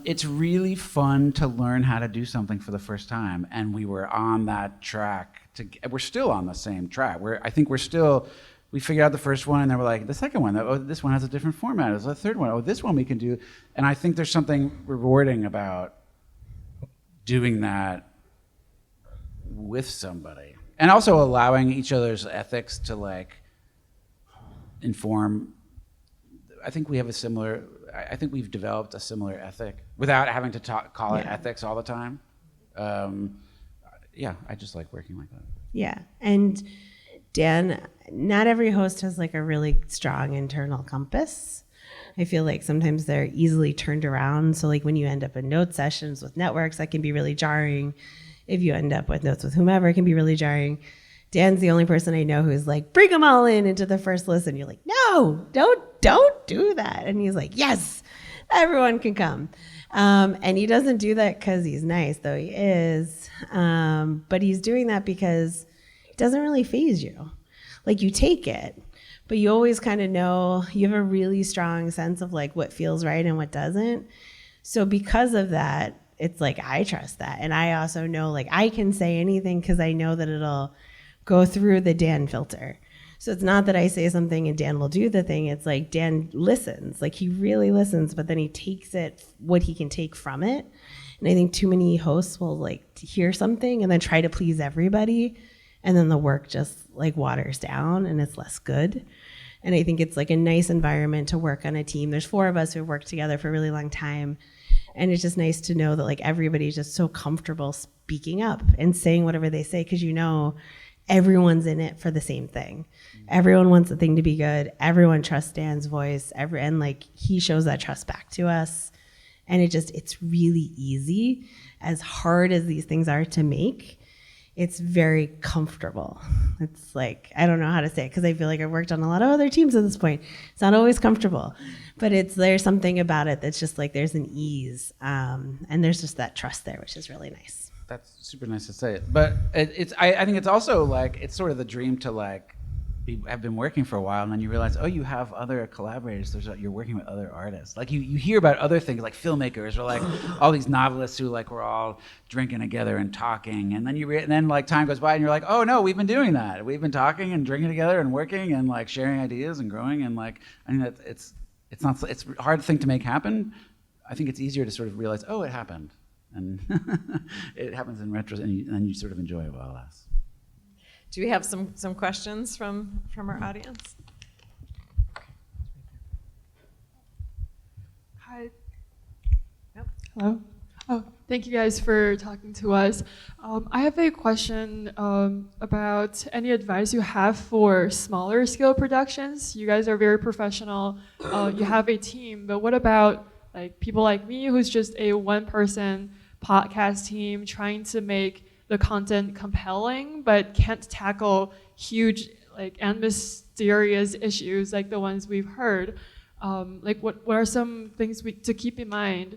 it's really fun to learn how to do something for the first time. And we were on that track. We're still on the same track. We figured out the first one, and then we're like, the second one, oh, this one has a different format. There's a third one. Oh, this one we can do. And I think there's something rewarding about doing that with somebody, and also allowing each other's ethics to like inform. I think we've developed a similar ethic without having to call it ethics all the time. I just like working like that. Yeah. And Dan, not every host has like a really strong internal compass. I feel like sometimes they're easily turned around. So like when you end up in note sessions with networks, that can be really jarring. If you end up with notes with whomever, it can be really jarring. Dan's the only person I know who's like, bring them all into the first listen. You're like, no, don't do that. And he's like, yes, everyone can come. And he doesn't do that because he's nice, though he is. But he's doing that because it doesn't really faze you. Like you take it, but you always kind of know, you have a really strong sense of like what feels right and what doesn't. So because of that, it's like, I trust that. And I also know like I can say anything because I know that it'll go through the Dan filter. So it's not that I say something and Dan will do the thing. It's like Dan listens, like he really listens, but then he takes it, what he can take from it. And I think too many hosts will like hear something and then try to please everybody. And then the work just like waters down and it's less good. And I think it's like a nice environment to work on a team. There's 4 of us who've worked together for a really long time. And it's just nice to know that like everybody's just so comfortable speaking up and saying whatever they say, because you know everyone's in it for the same thing. Everyone wants the thing to be good. Everyone trusts Dan's voice. And like he shows that trust back to us. And it's really easy. As hard as these things are to make, it's very comfortable. It's like, I don't know how to say it because I feel like I've worked on a lot of other teams at this point. It's not always comfortable, but there's something about it that's just like there's an ease, and there's just that trust there, which is really nice. That's super nice to say it, but I think it's also like it's sort of the dream to like have been working for a while, and then you realize, oh, you have other collaborators. You're working with other artists. Like you hear about other things, like filmmakers or like all these novelists who like were all drinking together and talking, and then and then like time goes by, and you're like, oh no, we've been doing that. We've been talking and drinking together and working and like sharing ideas and growing, and like I mean it's a hard thing to make happen. I think it's easier to sort of realize, oh, it happened, and it happens in retrospect, and then you sort of enjoy it while it lasts. Do we have some questions from our audience? Hi. Yep. Hello. Oh, thank you guys for talking to us. I have a question about any advice you have for smaller scale productions. You guys are very professional. You have a team, but what about like people like me who's just a one-person podcast team trying to make the content compelling, but can't tackle huge like and mysterious issues like the ones we've heard. Like what are some things to keep in mind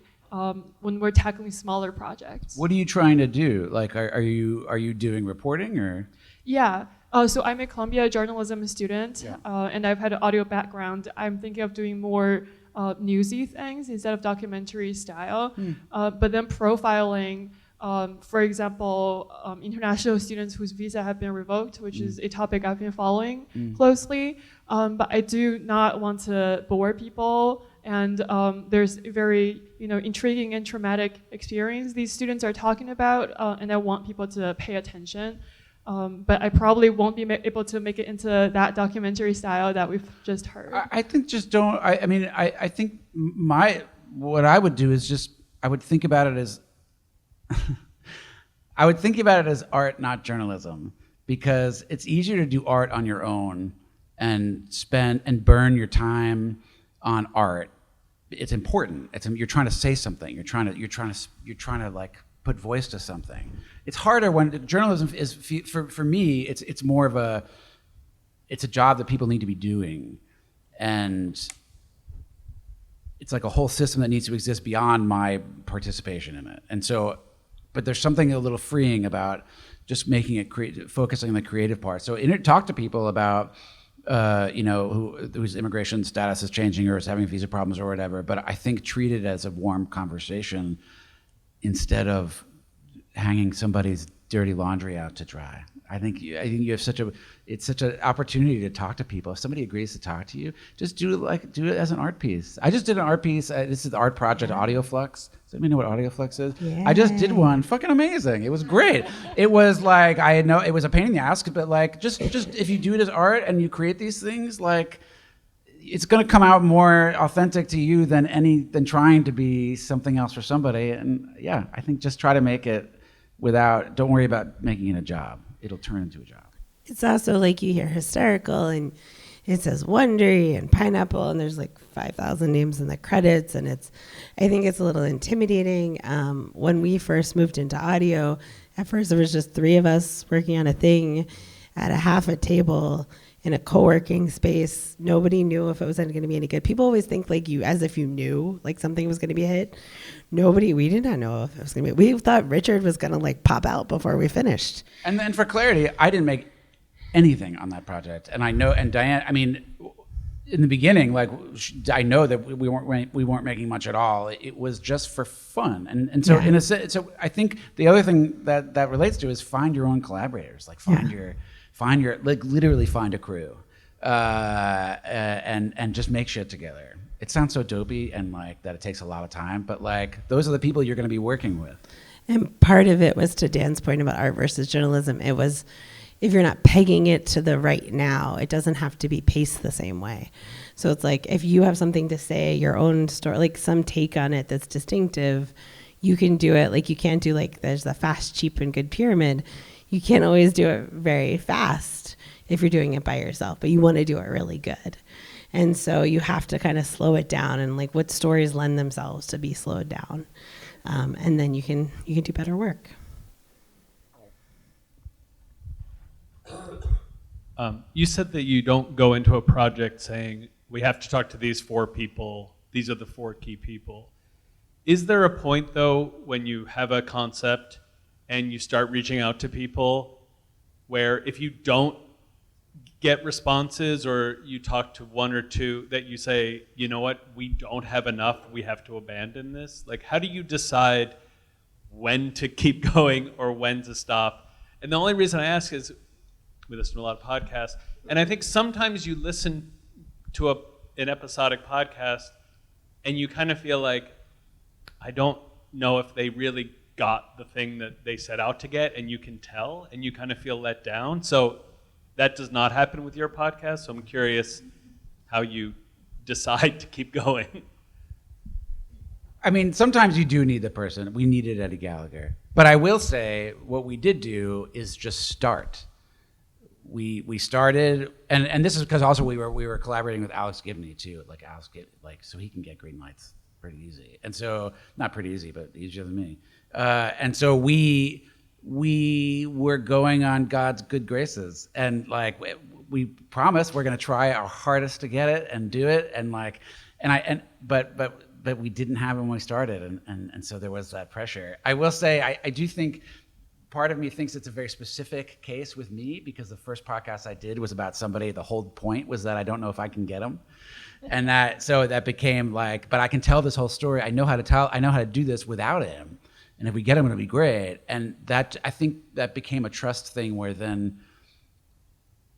when we're tackling smaller projects? What are you trying to do? Like, are you doing reporting or? Yeah. So I'm a Columbia journalism student, and I've had an audio background. I'm thinking of doing more newsy things instead of documentary style. But then profiling, for example, international students whose visa have been revoked, which is a topic I've been following closely. But I do not want to bore people. And there's a very intriguing and traumatic experience these students are talking about, and I want people to pay attention. But I probably won't be able to make it into that documentary style that we've just heard. I think just don't. I think what I would do is just I would think about it as I would think about it as art, not journalism, because it's easier to do art on your own and burn your time on art. It's important. You're trying to say something. You're trying to like put voice to something. It's harder when journalism is for me. It's more of a job that people need to be doing, and it's like a whole system that needs to exist beyond my participation in it. And so, but there's something a little freeing about just making it focusing on the creative part. So talk to people about whose immigration status is changing or is having visa problems or whatever. But I think treat it as a warm conversation instead of hanging somebody's dirty laundry out to dry. I think you have such an opportunity to talk to people. If somebody agrees to talk to you, just do it as an art piece. I just did an art piece. This is the art project AudioFlux. Does anybody know what AudioFlux is? Yeah. I just did one. Fucking amazing. It was great. It was like it was a pain in the ass, but like just if you do it as art and you create these things, like it's going to come out more authentic to you than trying to be something else for somebody. And yeah, I think just try to make it don't worry about making it a job. It'll turn into a job. It's also like you hear Hysterical and it says Wondery and Pineapple and there's like 5,000 names in the credits, and I think it's a little intimidating. When we first moved into audio, at first there was just 3 of us working on a thing at a half a table in a co-working space. Nobody knew if it was going to be any good. People always think like as if you knew like something was going to be a hit. We did not know if it was going to be. We thought Richard was going to like pop out before we finished. And then for clarity, I didn't make anything on that project. And I know, and Diane, I mean, in the beginning, like I know that we weren't making much at all. It was just for fun. And so in a sense, so I think the other thing that relates to is find your own collaborators. Like find your like literally find a crew, and just make shit together. It sounds so dopey and like that it takes a lot of time, but like those are the people you're going to be working with. And part of it was to Dan's point about art versus journalism. It was if you're not pegging it to the right now, it doesn't have to be paced the same way. So it's like if you have something to say, your own story, like some take on it that's distinctive, you can do it. Like you can't do like there's the fast, cheap, and good pyramid. You can't always do it very fast if you're doing it by yourself, but you want to do it really good. And so you have to kind of slow it down and like what stories lend themselves to be slowed down. And then you can do better work. You said that you don't go into a project saying, we have to talk to these 4 people. These are the 4 key people. Is there a point though, when you have a concept and you start reaching out to people where if you don't get responses or you talk to 1 or 2 that you say, you know what, we don't have enough, we have to abandon this? Like, how do you decide when to keep going or when to stop? And the only reason I ask is we listen to a lot of podcasts, and I think sometimes you listen to an episodic podcast and you kind of feel like, I don't know if they really got the thing that they set out to get, and you can tell, and you kind of feel let down. So that does not happen with your podcast, so I'm curious how you decide to keep going. I mean, sometimes you do need the person. We needed Eddie Gallagher. But I will say what we did do is just start. We started, and this is because also we were collaborating with Alex Gibney too. Like Alex so he can get green lights pretty easy. And so, not pretty easy, but easier than me. And so we were going on God's good graces, and like we promised we're going to try our hardest to get it and do it, but we didn't have it when we started, and so there was that pressure. I will say I do think part of me thinks it's a very specific case with me because the first podcast I did was about somebody. The whole point was that I don't know if I can get them. And that became like, but I can tell this whole story. I know how to do this without him. And if we get him, it'll be great. And that, I think that became a trust thing where then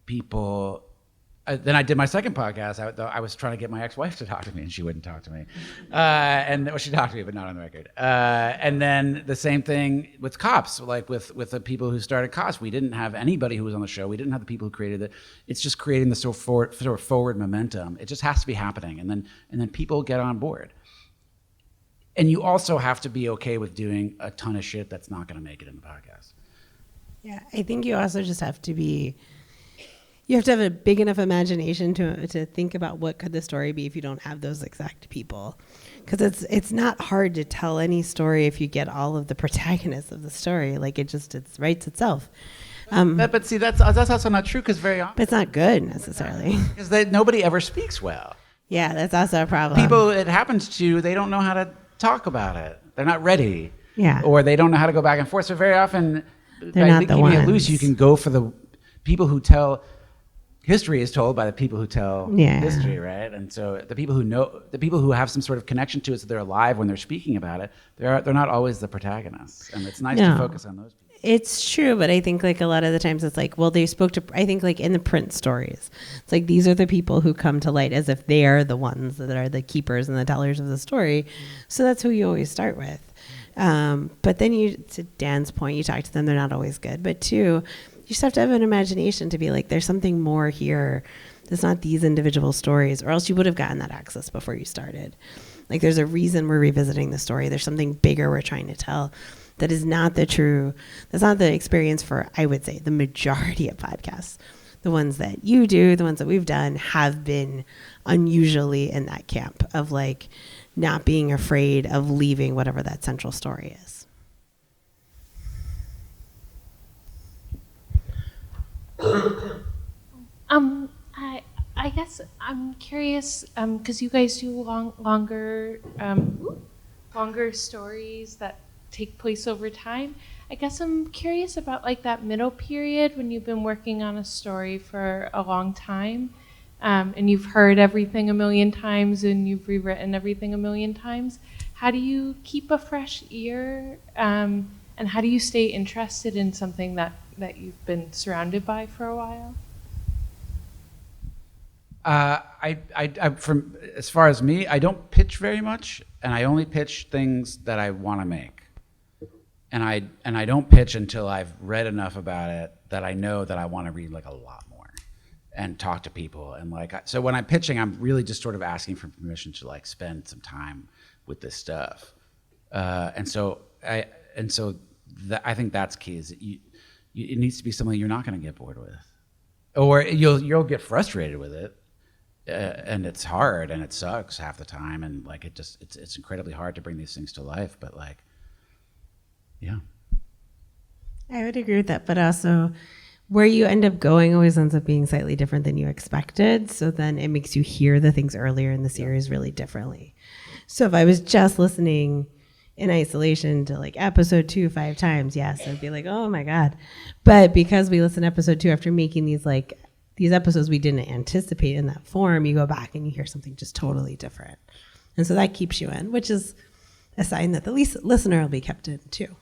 people, then I did my second podcast. I was trying to get my ex-wife to talk to me, and she wouldn't talk to me. She talked to me, but not on the record. And then the same thing with Cops, like with the people who started Cops. We didn't have anybody who was on the show. We didn't have the people who created it. It's just creating the sort of forward momentum. It just has to be happening, and then people get on board. And you also have to be okay with doing a ton of shit that's not going to make it in the podcast. Yeah, I think you also just have to be. You have to have a big enough imagination to think about what could the story be if you don't have those exact people. Because it's not hard to tell any story if you get all of the protagonists of the story. Like it writes itself. But see, that's also not true because very often. But it's not good necessarily. Because nobody ever speaks well. Yeah, that's also a problem. People it happens to, they don't know how to talk about it. They're not ready. Yeah. Or they don't know how to go back and forth. So very often, they're not the ones. Keeping it loose, you can go for the people who tell. History is told by the people who tell history, right? And so the people who have some sort of connection to it, so they're alive when they're speaking about it. They're not always the protagonists, and it's nice to focus on those people. It's true, but I think like a lot of the times it's like, well, they spoke to. I think like in the print stories, it's like these are the people who come to light as if they are the ones that are the keepers and the tellers of the story. So that's who you always start with. But then to Dan's point, you talk to them; they're not always good. But two. You just have to have an imagination to be like, there's something more here. There's not these individual stories, or else you would have gotten that access before you started. Like there's a reason we're revisiting the story. There's something bigger we're trying to tell that is not that's not the experience for, I would say, the majority of podcasts. The ones that you do, the ones that we've done have been unusually in that camp of like not being afraid of leaving whatever that central story is. I guess I'm curious because you guys do longer stories that take place over time. I guess I'm curious about like that middle period when you've been working on a story for a long time, and you've heard everything a million times and you've rewritten everything a million times. How do you keep a fresh ear, and how do you stay interested in something that you've been surrounded by for a while? From as far as me, I don't pitch very much, and I only pitch things that I want to make. And I don't pitch until I've read enough about it that I know that I want to read like a lot more and talk to people. And so when I'm pitching, I'm really just sort of asking for permission to like spend some time with this stuff. I think that's key. Is that it needs to be something you're not going to get bored with, or you'll get frustrated with it. And it's hard and it sucks half the time, and like it's incredibly hard to bring these things to life, but like, yeah. I would agree with that, but also where you end up going always ends up being slightly different than you expected. So then it makes you hear the things earlier in the series really differently. So if I was just listening in isolation to like episode 2 5 times, yes, I'd be like, oh my God. But because we listen to episode 2 after making these episodes we didn't anticipate in that form, you go back and you hear something just totally different. And so that keeps you in, which is a sign that the listener will be kept in too.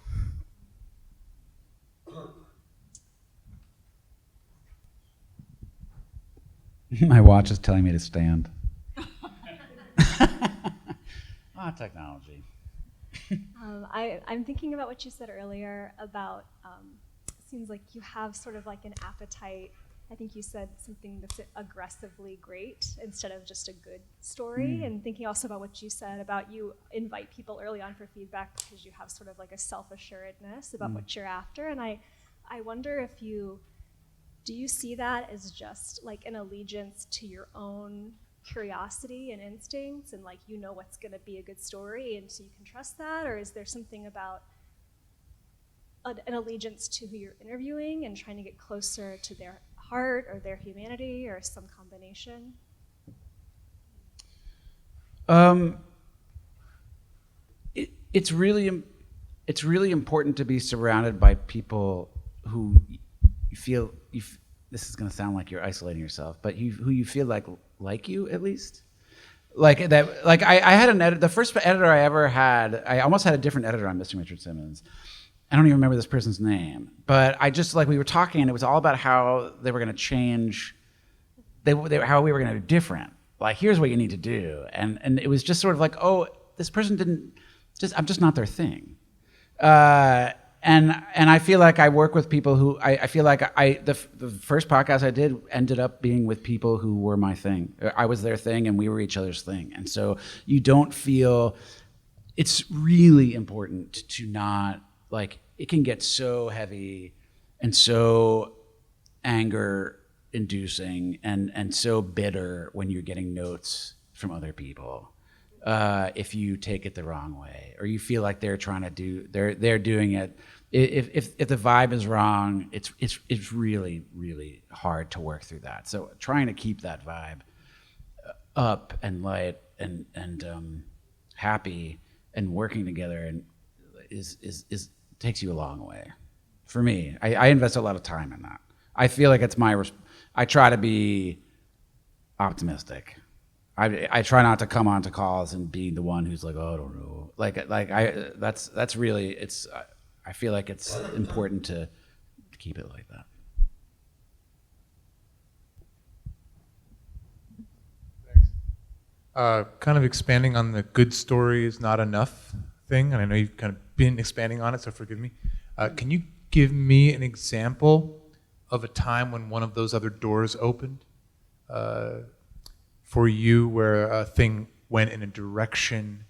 My watch is telling me to stand. Technology. I'm thinking about what you said earlier about it seems like you have sort of like an appetite. I think you said something that's aggressively great instead of just a good story. And thinking also about what you said about you invite people early on for feedback because you have sort of like a self-assuredness about what you're after. And I wonder if do you see that as just like an allegiance to your own curiosity and instincts and like you know what's going to be a good story and so you can trust that? Or is there something about an allegiance to who you're interviewing and trying to get closer to their heart or their humanity or some combination? It's really it's really important to be surrounded by people who you feel this is going to sound like you're isolating yourself, but who you feel like you at least. Like that. Like I had an edit. The first editor I ever had, I almost had a different editor on Mr. Richard Simmons. I don't even remember this person's name, but I just we were talking, and it was all about how they were going to change. How we were going to do different. Like, here's what you need to do, and it was just sort of like, oh, this person I'm just not their thing. And I feel like I work with people who I feel like the first podcast I did ended up being with people who were my thing. I was their thing, and we were each other's thing. And so you don't feel. It's really important to not it can get so heavy and so anger inducing and so bitter when you're getting notes from other people. If you take it the wrong way, or you feel like they're trying to they're doing it. If the vibe is wrong, it's really, really hard to work through that. So trying to keep that vibe up and light and happy and working together and is takes you a long way. For me, I invest a lot of time in that. I feel like it's I try to be optimistic. I try not to come onto calls and be the one who's like, oh, I don't know. That's really I feel like it's important to keep it like that. Kind of expanding on the good story is not enough thing, and I know you've kind of been expanding on it, so forgive me. Can you give me an example of a time when one of those other doors opened for you, where a thing went in a direction,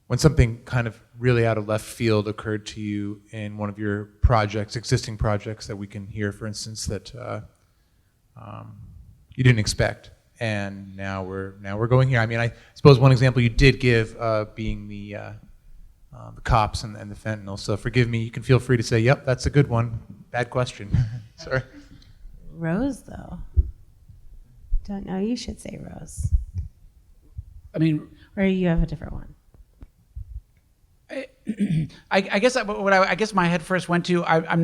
when something kind of really out of left field occurred to you in one of your projects, existing projects that we can hear, for instance, that you didn't expect, and now we're going here. I mean, I suppose one example you did give being the cops and the fentanyl. So forgive me. You can feel free to say, "Yep, that's a good one." Bad question. Sorry. Rose, though. Don't know. You should say Rose. I mean, or you have a different one. I guess I guess my head first went to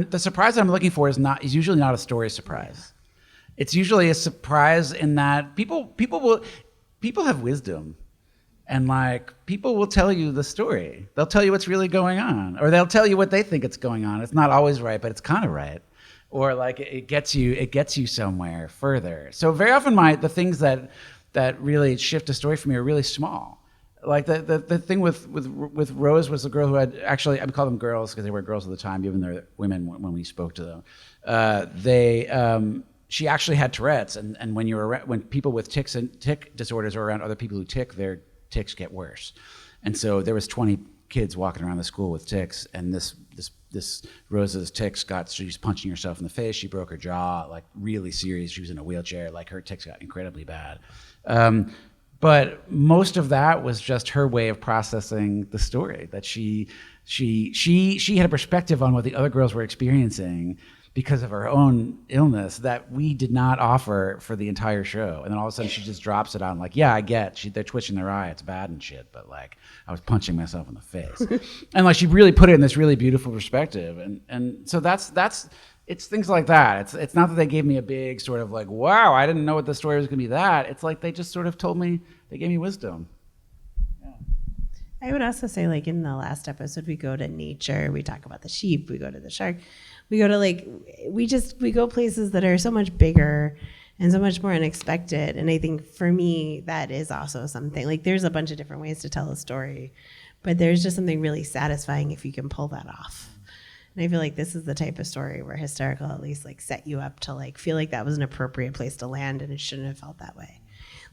the surprise that I'm looking for is usually not a story surprise. It's usually a surprise in that people have wisdom, and people will tell you the story. They'll tell you what's really going on, or they'll tell you what they think it's going on. It's not always right, but it's kind of right, or it gets you somewhere further. So very often the things that really shift a story for me are really small. Like the thing with Rose was the girl who had actually, I call them girls because they were girls at the time, even though they're women when we spoke to them. She actually had Tourette's, and when people with tick disorders are around other people who tick, their ticks get worse. And so there was 20 kids walking around the school with ticks, and this Rose's ticks she's punching herself in the face. She broke her jaw, really serious. She was in a wheelchair. Her ticks got incredibly bad. But most of that was just her way of processing the story, that she had a perspective on what the other girls were experiencing because of her own illness that we did not offer for the entire show. And then all of a sudden she just drops it on yeah, I get, they're twitching their eye, it's bad and shit, but I was punching myself in the face. And she really put it in this really beautiful perspective. And so it's things like that. It's not that they gave me a big sort of wow, I didn't know what the story was gonna be that. It's they just sort of told me, they gave me wisdom. Yeah. I would also say in the last episode, we go to nature, we talk about the sheep, we go to the shark. We go to we go places that are so much bigger and so much more unexpected. And I think for me, that is also something there's a bunch of different ways to tell a story, but there's just something really satisfying if you can pull that off. And I feel like this is the type of story where Hysterical at least set you up to feel like that was an appropriate place to land, and it shouldn't have felt that way.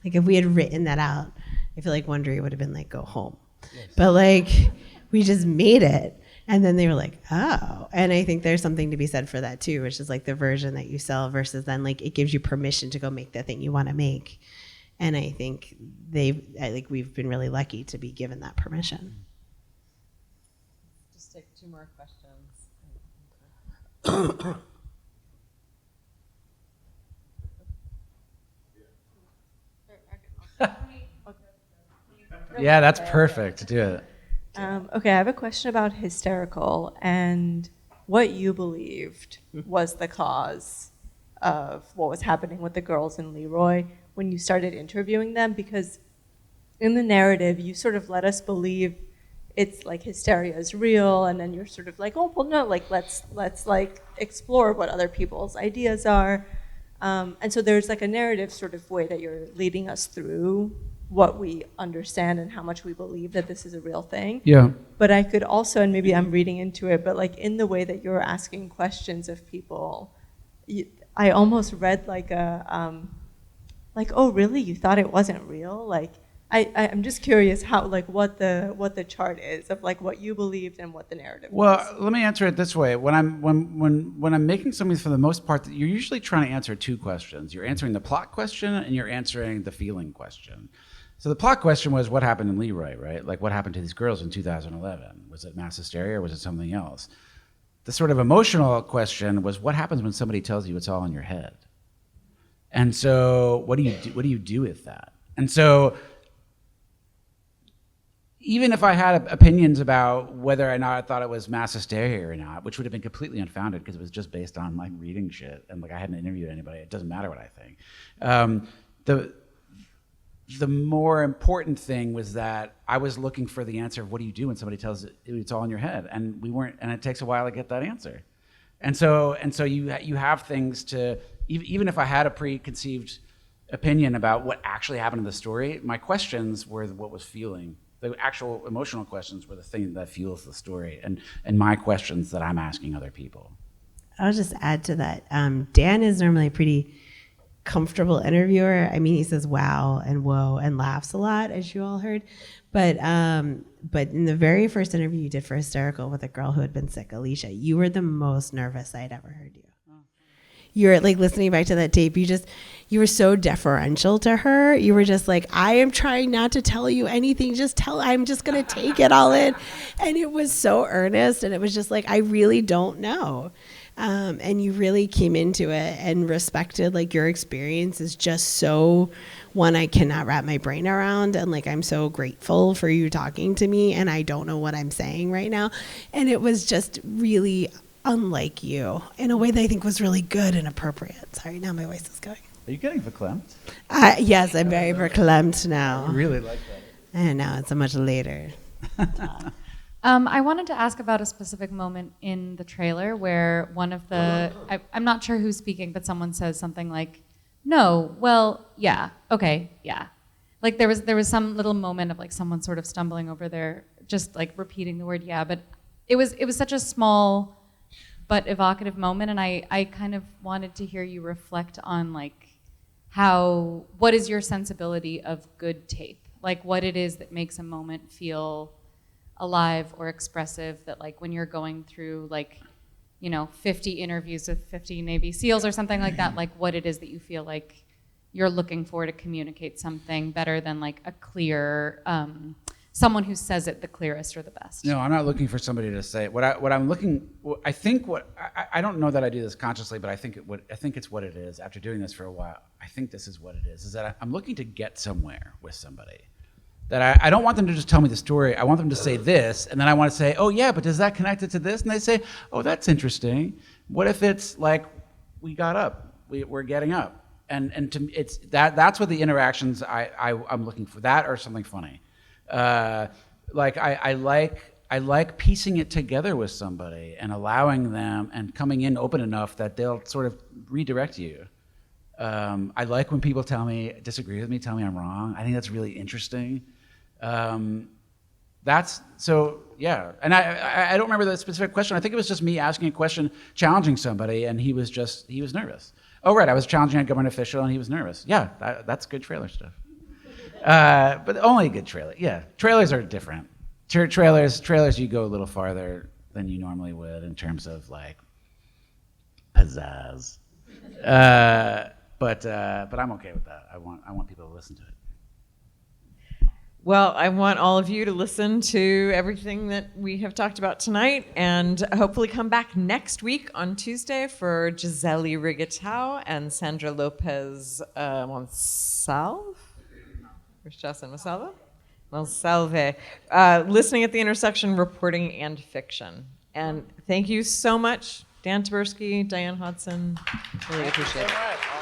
If we had written that out, I feel like Wondery would have been go home. Yes. But we just made it. And then they were oh. And I think there's something to be said for that too, which is the version that you sell versus then it gives you permission to go make the thing you want to make. And I think we've been really lucky to be given that permission. Just take 2 more questions. Yeah, that's perfect. Do it. Okay, I have a question about Hysterical and what you believed was the cause of what was happening with the girls in Leroy when you started interviewing them, because in the narrative, you sort of let us believe it's like hysteria is real, and then you're sort of like, oh, well, no, like let's like explore what other people's ideas are. And so there's like a narrative sort of way that you're leading us through what we understand and how much we believe that this is a real thing. Yeah. But I could also, and maybe I'm reading into it, but like in the way that you're asking questions of people, I almost read like a, like, oh, really? You thought it wasn't real? Like, I'm just curious how, like, what the chart is of like what you believed and what the narrative was. Well, let me answer it this way. When I'm making something, for the most part, you're usually trying to answer two questions. You're answering the plot question and you're answering the feeling question. So the plot question was what happened in Leroy, right? Like what happened to these girls in 2011? Was it mass hysteria or was it something else? The sort of emotional question was what happens when somebody tells you it's all in your head? And so what do you do with that? And so even if I had opinions about whether or not I thought it was mass hysteria or not, which would have been completely unfounded because it was just based on like reading shit and like I hadn't interviewed anybody, it doesn't matter what I think. The more important thing was that I was looking for the answer of what do you do when somebody tells it it's all in your head, and we weren't, and it takes a while to get that answer. And so you have things to, even if I had a preconceived opinion about what actually happened in the story, my questions were what was feeling. The actual emotional questions were the thing that fuels the story, and my questions that I'm asking other people. I'll just add to that. Dan is normally a pretty comfortable interviewer. I mean, he says wow and whoa and laughs a lot, as you all heard. But in the very first interview you did for Hysterical with a girl who had been sick, Alicia, you were the most nervous I'd ever heard you. You're like listening back to that tape. You were so deferential to her. You were just like, I am trying not to tell you anything. I'm just going to take it all in. And it was so earnest. And it was just like, I really don't know. And you really came into it and respected like your experience is just so one I cannot wrap my brain around. And like, I'm so grateful for you talking to me. And I don't know what I'm saying right now. And it was just really unlike you in a way that I think was really good and appropriate. Sorry, now my voice is going. Are you getting verklempt? Yes, I'm very verklempt now. I really like that. And now it's a much later. I wanted to ask about a specific moment in the trailer where one of the, I'm not sure who's speaking, but someone says something like, no, well, yeah, okay, yeah. Like there was some little moment of like someone sort of stumbling over there, just like repeating the word yeah, but it was such a small but evocative moment, and I kind of wanted to hear you reflect on like what is your sensibility of good tape? Like what it is that makes a moment feel alive or expressive, that like when you're going through like, 50 interviews with 50 Navy SEALs or something like that, like what it is that you feel like you're looking for to communicate something better than like a clear, someone who says it the clearest or the best. No, I'm not looking for somebody to say it. I don't know that I do this consciously, but I think it's what it is. After doing this for a while, I think this is what it is that I'm looking to get somewhere with somebody. That I don't want them to just tell me the story. I want them to say this, and then I want to say, oh yeah, but does that connect it to this? And they say, oh, that's interesting. What if it's like we got up, we're getting up, and to it's that's what the interactions I'm looking for. That or something funny. Like I like piecing it together with somebody and allowing them and coming in open enough that they'll sort of redirect you. I like when people disagree with me, tell me I'm wrong. I think that's really interesting. That's so, yeah. And I don't remember the specific question. I think it was just me asking a question, challenging somebody, and he was nervous. Oh, right, I was challenging a government official and he was nervous. Yeah, that's good trailer stuff. But only a good trailer. Yeah, trailers are different. Trailers, you go a little farther than you normally would in terms of like pizzazz. But I'm okay with that. I want people to listen to it. Well, I want all of you to listen to everything that we have talked about tonight, and hopefully come back next week on Tuesday for Gisele Rigatau and Sandra Lopez Monsalve. Monsalve? Well, salve. Listening at the intersection, reporting and fiction. And thank you so much, Dan Taberski, Diane Hodson. Really appreciate it.